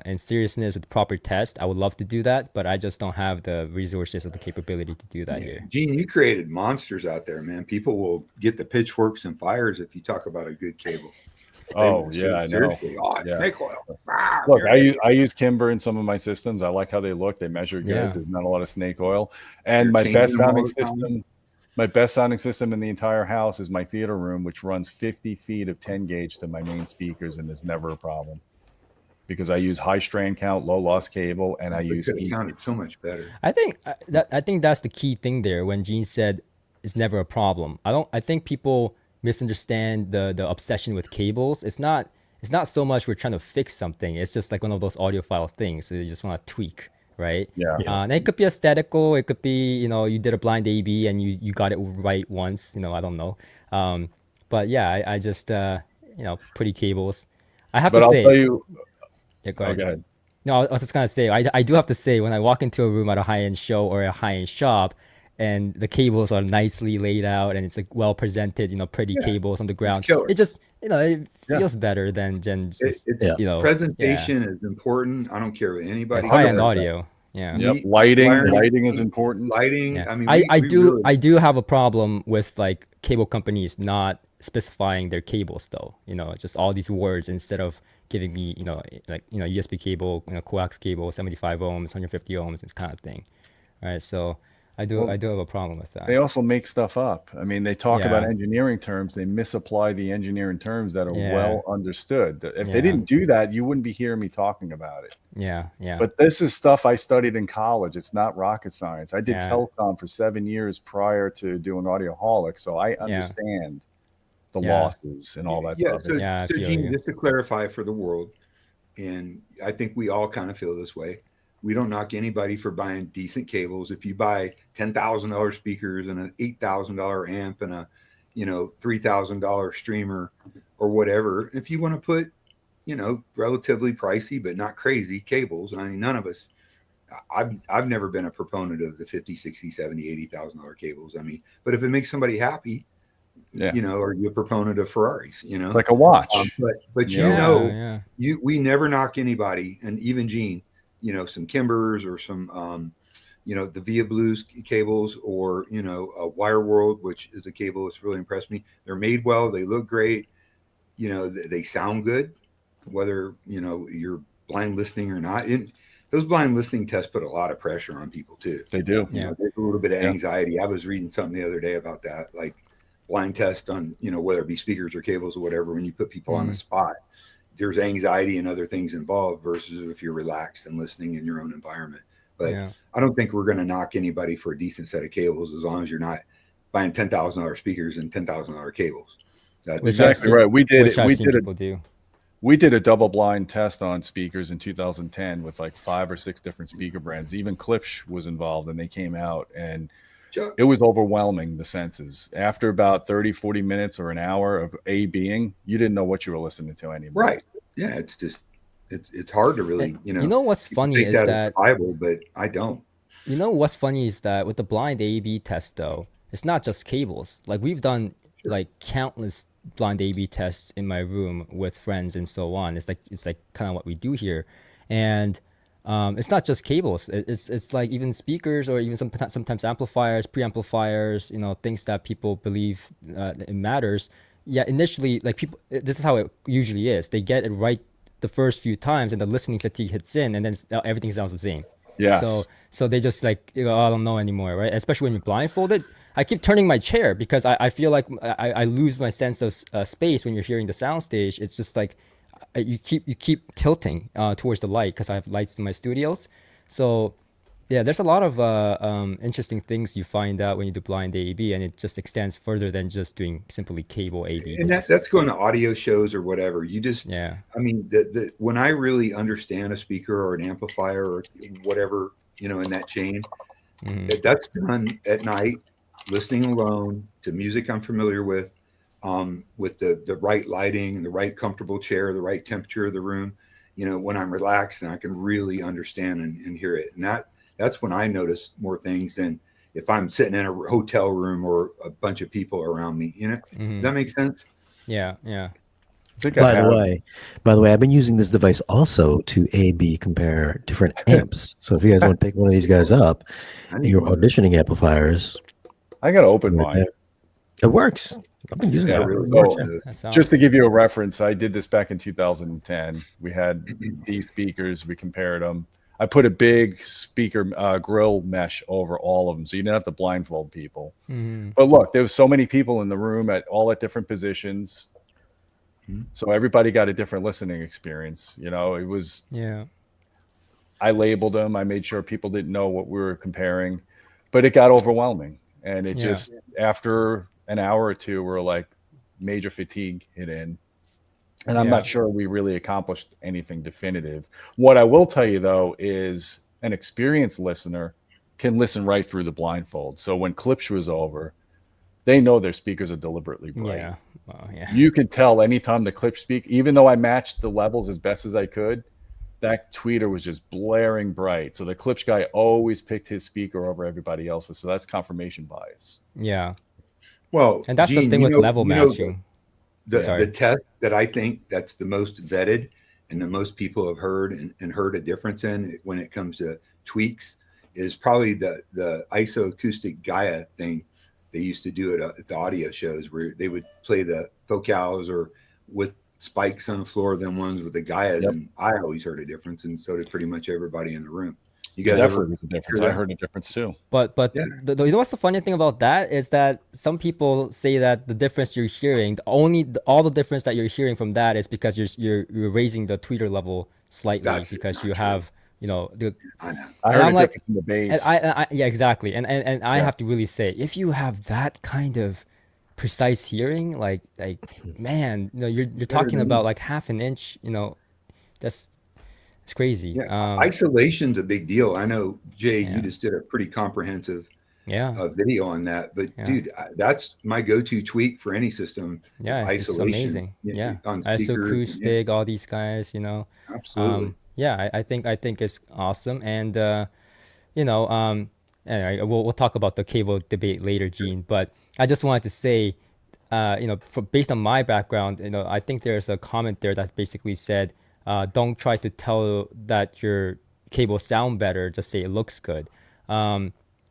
[SPEAKER 4] in seriousness with proper test, I would love to do that, but I just don't have the resources or the capability to do that here.
[SPEAKER 3] Gene, you created monsters out there, man. People will get the pitchforks and fires if you talk about a good cable.
[SPEAKER 2] Oh yeah, I know.
[SPEAKER 3] Seriously,
[SPEAKER 2] Yeah.
[SPEAKER 3] snake oil.
[SPEAKER 2] Look,
[SPEAKER 3] You're
[SPEAKER 2] I
[SPEAKER 3] an
[SPEAKER 2] use, I use Kimber in some of my systems. I like how they look. They measure good.
[SPEAKER 4] Yeah.
[SPEAKER 2] There's not a lot of snake oil. And
[SPEAKER 3] You're
[SPEAKER 2] my
[SPEAKER 3] changing
[SPEAKER 2] best
[SPEAKER 3] them all
[SPEAKER 2] sounding
[SPEAKER 3] the time.
[SPEAKER 2] system, my best sounding system in the entire house is my theater room, which runs 50 feet of 10 gauge to my main speakers, and there's never a problem because I use high strand count, low loss cable, and I
[SPEAKER 3] It
[SPEAKER 2] use
[SPEAKER 3] could have
[SPEAKER 2] E.
[SPEAKER 3] sounded so much better.
[SPEAKER 4] I think that's the key thing there when Gene said it's never a problem. I think people misunderstand the obsession with cables. It's not so much we're trying to fix something. It's just like one of those audiophile things. So you just want to tweak, right?
[SPEAKER 2] Yeah.
[SPEAKER 4] And it could be aesthetical. It could be, you did a blind A/B and you got it right once. I don't know. But yeah, I just pretty cables. I have
[SPEAKER 2] But
[SPEAKER 4] to
[SPEAKER 2] I'll
[SPEAKER 4] say.
[SPEAKER 2] tell you.
[SPEAKER 4] Yeah, go
[SPEAKER 2] Oh,
[SPEAKER 4] ahead.
[SPEAKER 2] go ahead.
[SPEAKER 4] No, I was just gonna say, I do have to say, when I walk into a room at a high-end show or a high-end shop, and the cables are nicely laid out and it's like well presented, pretty
[SPEAKER 3] Yeah,
[SPEAKER 4] cables on the ground,
[SPEAKER 3] killer.
[SPEAKER 4] it just it
[SPEAKER 2] Yeah.
[SPEAKER 4] feels better than just
[SPEAKER 3] It's
[SPEAKER 1] Yeah.
[SPEAKER 3] presentation is important. I don't care what anybody
[SPEAKER 4] it's high-end
[SPEAKER 3] says.
[SPEAKER 4] audio. Yeah.
[SPEAKER 2] Yep.
[SPEAKER 3] Neat
[SPEAKER 2] Lighting
[SPEAKER 3] wiring,
[SPEAKER 2] is important.
[SPEAKER 3] Lighting.
[SPEAKER 4] Yeah.
[SPEAKER 3] I mean,
[SPEAKER 4] I
[SPEAKER 3] we
[SPEAKER 4] do
[SPEAKER 3] really,
[SPEAKER 4] I do have a problem with like cable companies not specifying their cables though. Just all these words instead of giving me, like, USB cable, coax cable, 75 ohms, 150 ohms, this kind of thing. All right. So I do
[SPEAKER 2] Well,
[SPEAKER 4] have a problem with that.
[SPEAKER 2] They also make stuff up. I mean, they talk about
[SPEAKER 4] Yeah.
[SPEAKER 2] engineering terms. They misapply the engineering terms that are
[SPEAKER 4] Yeah.
[SPEAKER 2] well understood. If
[SPEAKER 4] Yeah.
[SPEAKER 2] they didn't do that, you wouldn't be hearing me talking about it.
[SPEAKER 4] Yeah.
[SPEAKER 2] But this is stuff I studied in college. It's not rocket science. I did
[SPEAKER 4] Yeah.
[SPEAKER 2] telecom for 7 years prior to doing Audioholic, so I understand the losses and all that stuff.
[SPEAKER 3] So,
[SPEAKER 4] Yeah, I
[SPEAKER 3] so
[SPEAKER 4] feel
[SPEAKER 3] Gene,
[SPEAKER 4] you.
[SPEAKER 3] just to clarify for the world, and I think we all kind of feel this way. We don't knock anybody for buying decent cables. If you buy $10,000 speakers and an $8,000 amp and a $3,000 streamer or whatever, if you want to put relatively pricey but not crazy cables, I mean, none of us. I've never been a proponent of the 50, 60, 70, $80,000 cables. I mean, but if it makes somebody happy,
[SPEAKER 2] Yeah.
[SPEAKER 3] are you a proponent of Ferraris?
[SPEAKER 2] It's like a watch.
[SPEAKER 3] But
[SPEAKER 4] Yeah.
[SPEAKER 3] we never knock anybody, and even Gene, some Kimbers or some the Via Blues cables, or a Wire World, which is a cable that's really impressed me. They're made well, they look great, they sound good, whether you're blind listening or not. Those blind listening tests put a lot of pressure on people too.
[SPEAKER 2] They do.
[SPEAKER 3] There's a little bit of anxiety. I was reading something the other day about that, like blind test on whether it be speakers or cables or whatever. When you put people on the spot, there's anxiety and other things involved versus if you're relaxed and listening in your own environment. But I don't think we're going to knock anybody for a decent set of cables as long as you're not buying $10,000 speakers and $10,000 cables.
[SPEAKER 2] Exactly right. We did it. We did it.
[SPEAKER 4] People do.
[SPEAKER 2] We did a double blind test on speakers in 2010 with like 5 or 6 different speaker brands. Even Klipsch was involved, and they came out, and
[SPEAKER 3] Chuck,
[SPEAKER 2] it was overwhelming, the senses. After about 30, 40 minutes or an hour of A being, you didn't know what you were listening to anymore.
[SPEAKER 3] right? Yeah, it's just it's hard to really,
[SPEAKER 4] You know what's
[SPEAKER 3] people
[SPEAKER 4] funny
[SPEAKER 3] take
[SPEAKER 4] is
[SPEAKER 3] that as
[SPEAKER 4] that
[SPEAKER 3] the Bible, but I don't.
[SPEAKER 4] you know what's funny is that with the blind A/B test though, it's not just cables. Like we've done
[SPEAKER 3] Sure.
[SPEAKER 4] like countless blind A/B tests in my room with friends and so on. It's like kind of what we do here, and it's not just cables. It's like even speakers or even sometimes amplifiers, preamplifiers. Things that people believe it matters. Yeah, initially, like people, this is how it usually is. They get it right the first few times, and the listening fatigue hits in, and then everything sounds the same. So
[SPEAKER 2] Yes.
[SPEAKER 4] so they just like, I don't know anymore, right? Especially when you're blindfolded. I keep turning my chair because I feel like I lose my sense of space when you're hearing the soundstage. It's just like you keep tilting towards the light because I have lights in my studios. So yeah, there's a lot of interesting things you find out when you do blind AEB, and it just extends further than just doing simply cable AEB
[SPEAKER 3] And
[SPEAKER 4] tests.
[SPEAKER 3] that's going to audio shows or whatever. You just,
[SPEAKER 4] Yeah.
[SPEAKER 3] I mean, the when I really understand a speaker or an amplifier or whatever, in that chain,
[SPEAKER 4] Hmm.
[SPEAKER 3] that's done at night, listening alone to music I'm familiar with the right lighting, the right comfortable chair, the right temperature of the room. When I'm relaxed and I can really understand and hear it, and that's when I notice more things than if I'm sitting in a hotel room or a bunch of people around me. Does
[SPEAKER 4] Hmm.
[SPEAKER 3] that make sense?
[SPEAKER 4] Yeah. Yeah.
[SPEAKER 2] I think I
[SPEAKER 1] By the
[SPEAKER 2] have.
[SPEAKER 1] way, by the way, I've been using this device also to A/B compare different amps. So if you guys want to pick one of these guys up,
[SPEAKER 3] I
[SPEAKER 1] and
[SPEAKER 3] need
[SPEAKER 1] your
[SPEAKER 3] one.
[SPEAKER 1] auditioning amplifiers,
[SPEAKER 2] I got to open
[SPEAKER 1] right
[SPEAKER 2] mine.
[SPEAKER 1] there. It works. I've been using
[SPEAKER 3] Yeah,
[SPEAKER 1] it.
[SPEAKER 2] Yeah.
[SPEAKER 3] really
[SPEAKER 1] It works.
[SPEAKER 3] works.
[SPEAKER 4] That sounds
[SPEAKER 2] Just to
[SPEAKER 4] good.
[SPEAKER 2] give you a reference, I did this back in 2010. We had these speakers, we compared them. I put a big speaker grill mesh over all of them, so you didn't have to blindfold people.
[SPEAKER 4] Hmm.
[SPEAKER 2] But look, there was so many people in the room at different positions,
[SPEAKER 3] Mhm.
[SPEAKER 2] so everybody got a different listening experience. It was,
[SPEAKER 4] Yeah.
[SPEAKER 2] I labeled them. I made sure people didn't know what we were comparing, but it got overwhelming, and it
[SPEAKER 4] Yeah.
[SPEAKER 2] just after an hour or two, we're like major fatigue hit in. And I'm
[SPEAKER 4] Yeah.
[SPEAKER 2] not sure we really accomplished anything definitive. What I will tell you, though, is an experienced listener can listen right through the blindfold. So when Klipsch was over, they know their speakers are deliberately bright.
[SPEAKER 4] Yeah. Well, yeah.
[SPEAKER 2] You can tell anytime the Klipsch speak, even though I matched the levels as best as I could, that tweeter was just blaring bright. So the Klipsch guy always picked his speaker over everybody else's. So that's confirmation bias.
[SPEAKER 4] Yeah.
[SPEAKER 3] Well,
[SPEAKER 4] And that's the
[SPEAKER 3] Gene,
[SPEAKER 4] thing with level
[SPEAKER 3] the,
[SPEAKER 4] matching.
[SPEAKER 3] the
[SPEAKER 4] Sorry.
[SPEAKER 3] the test that I think that's the most vetted and the most people have heard and heard a difference in when it comes to tweaks is probably the isoacoustic Gaia thing they used to do at the audio shows where they would play the focals or with spikes on the floor than ones with the Gaias,
[SPEAKER 2] Yep.
[SPEAKER 3] and I always heard a difference, and so did pretty much everybody in the room. You guys
[SPEAKER 2] Definitely
[SPEAKER 3] ever
[SPEAKER 2] was a difference.
[SPEAKER 3] hear
[SPEAKER 2] I
[SPEAKER 3] that?
[SPEAKER 2] heard a difference too.
[SPEAKER 4] But
[SPEAKER 3] Yeah.
[SPEAKER 4] you know what's the funny thing about that is that some people say that the difference you're hearing, all the difference that you're hearing from that is because you're raising the tweeter level slightly
[SPEAKER 3] That's
[SPEAKER 4] because
[SPEAKER 3] not
[SPEAKER 4] you
[SPEAKER 3] true.
[SPEAKER 4] have the
[SPEAKER 3] I know.
[SPEAKER 2] I
[SPEAKER 4] and
[SPEAKER 2] heard
[SPEAKER 4] I'm
[SPEAKER 2] a
[SPEAKER 4] like,
[SPEAKER 2] difference in the
[SPEAKER 4] and
[SPEAKER 2] bass.
[SPEAKER 4] yeah, exactly, and I
[SPEAKER 2] Yeah.
[SPEAKER 4] have to really say, if you have that kind of precise hearing, like man, you're
[SPEAKER 3] Better
[SPEAKER 4] talking
[SPEAKER 3] than me.
[SPEAKER 4] about like half an inch, that's it's crazy.
[SPEAKER 3] Yeah, isolation's a big deal. I know, Jay, you
[SPEAKER 4] Yeah,
[SPEAKER 3] just did a pretty comprehensive
[SPEAKER 4] yeah,
[SPEAKER 3] video on that. But
[SPEAKER 4] yeah.
[SPEAKER 3] dude, that's my go-to tweak for any system is
[SPEAKER 4] Yeah, it's
[SPEAKER 3] isolation
[SPEAKER 4] amazing. Yeah,
[SPEAKER 3] on speakers. Yeah,
[SPEAKER 4] isoacoustic, all these guys,
[SPEAKER 3] absolutely.
[SPEAKER 4] Yeah, I think it's awesome, and you know, anyway, we'll talk about the cable debate later, Gene. But I just wanted to say, based on my background, I think there's a comment there that basically said, don't try to tell that your cable sound better, just say it looks good.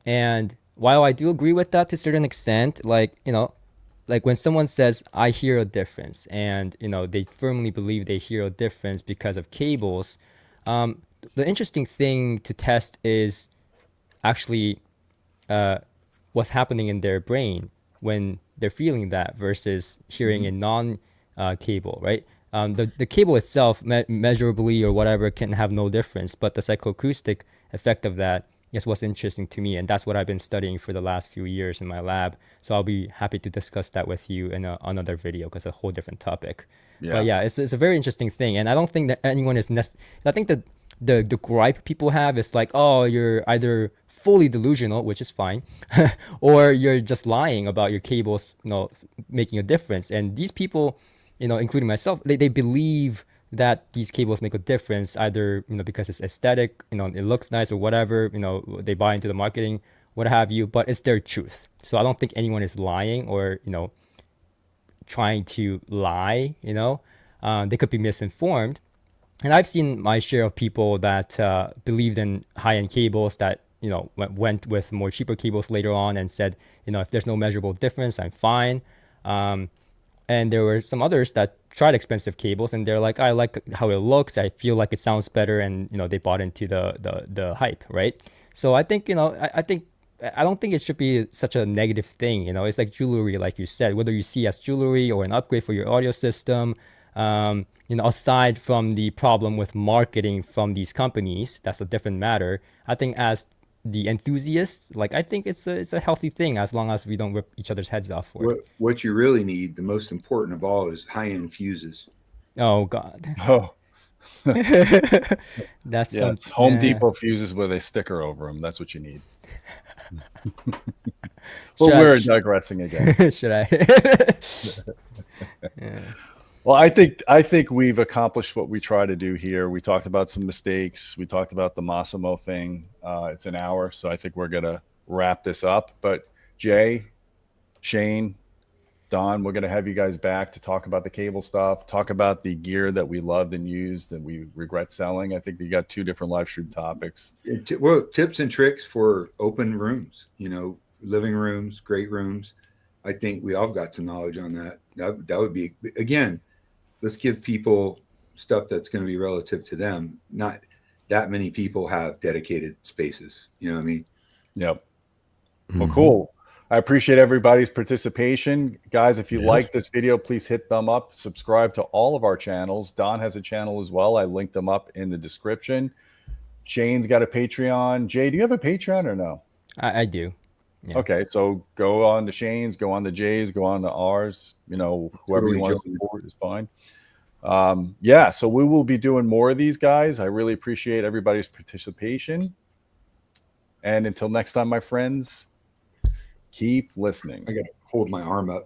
[SPEAKER 4] And while I do agree with that to a certain extent, like when someone says I hear a difference, and they firmly believe they hear a difference because of cables, the interesting thing to test is actually what's happening in their brain when they're feeling that versus hearing a non cable, right? The cable itself, measurably or whatever, can have no difference, but the psychoacoustic effect of that guess what's interesting to me, and that's what I've been studying for the last few years in my lab. So I'll be happy to discuss that with you in another video because it's a whole different topic. But
[SPEAKER 2] Yeah.
[SPEAKER 4] yeah, it's a very interesting thing, and I don't think that anyone is I think that the gripe people have is like, oh, you're either fully delusional, which is fine, or you're just lying about your cables, making a difference. And these people, including myself, they believe that these cables make a difference either because it's aesthetic, it looks nice or whatever, they buy into the marketing, what have you, but it's their truth. So I don't think anyone is lying or trying to lie. They could be misinformed. And I've seen my share of people that believed in high-end cables that went with more cheaper cables later on and said, if there's no measurable difference, I'm fine. And there were some others that tried expensive cables and they're like, I like how it looks, I feel like it sounds better, and they bought into the hype, right? So I think I don't think it should be such a negative thing. It's like jewelry, like you said, whether you see as jewelry or an upgrade for your audio system. Aside from the problem with marketing from these companies, that's a different matter. I think as the enthusiast, like I think it's a healthy thing as long as we don't rip each other's heads off for it.
[SPEAKER 3] What you really need, the most important of all, is high-end fuses.
[SPEAKER 4] Oh God,
[SPEAKER 2] Oh,
[SPEAKER 4] that's
[SPEAKER 2] yes. Home Depot fuses with a sticker over them. That's what you need. But we're digressing again.
[SPEAKER 4] Should I? Yeah.
[SPEAKER 2] Well, I think we've accomplished what we try to do here. We talked about some mistakes. We talked about the Massimo thing. It's an hour, so I think we're gonna wrap this up. But Jay, Shane, Don, we're gonna have you guys back to talk about the cable stuff, talk about the gear that we loved and used and we regret selling. I think we got 2 different live stream topics.
[SPEAKER 3] Well, tips and tricks for open rooms, living rooms, great rooms. I think we all got some knowledge on that. That would be, again, let's give people stuff that's going to be relative to them. Not that many people have dedicated spaces. You know what I mean?
[SPEAKER 2] Yep. Well, cool. I appreciate everybody's participation. Guys, if you like this video, please hit thumb up. Subscribe to all of our channels. Don has a channel as well. I linked them up in the description. Shane's got a Patreon. Jay, do you have a Patreon or no?
[SPEAKER 4] I do. Yeah.
[SPEAKER 2] Okay, so go on to Shane's, go on to Jay's, go on to ours. Whoever you want to support is fine. Yeah, so we will be doing more of these, guys. I really appreciate everybody's participation. And until next time, my friends, keep listening.
[SPEAKER 3] I got to hold my arm up.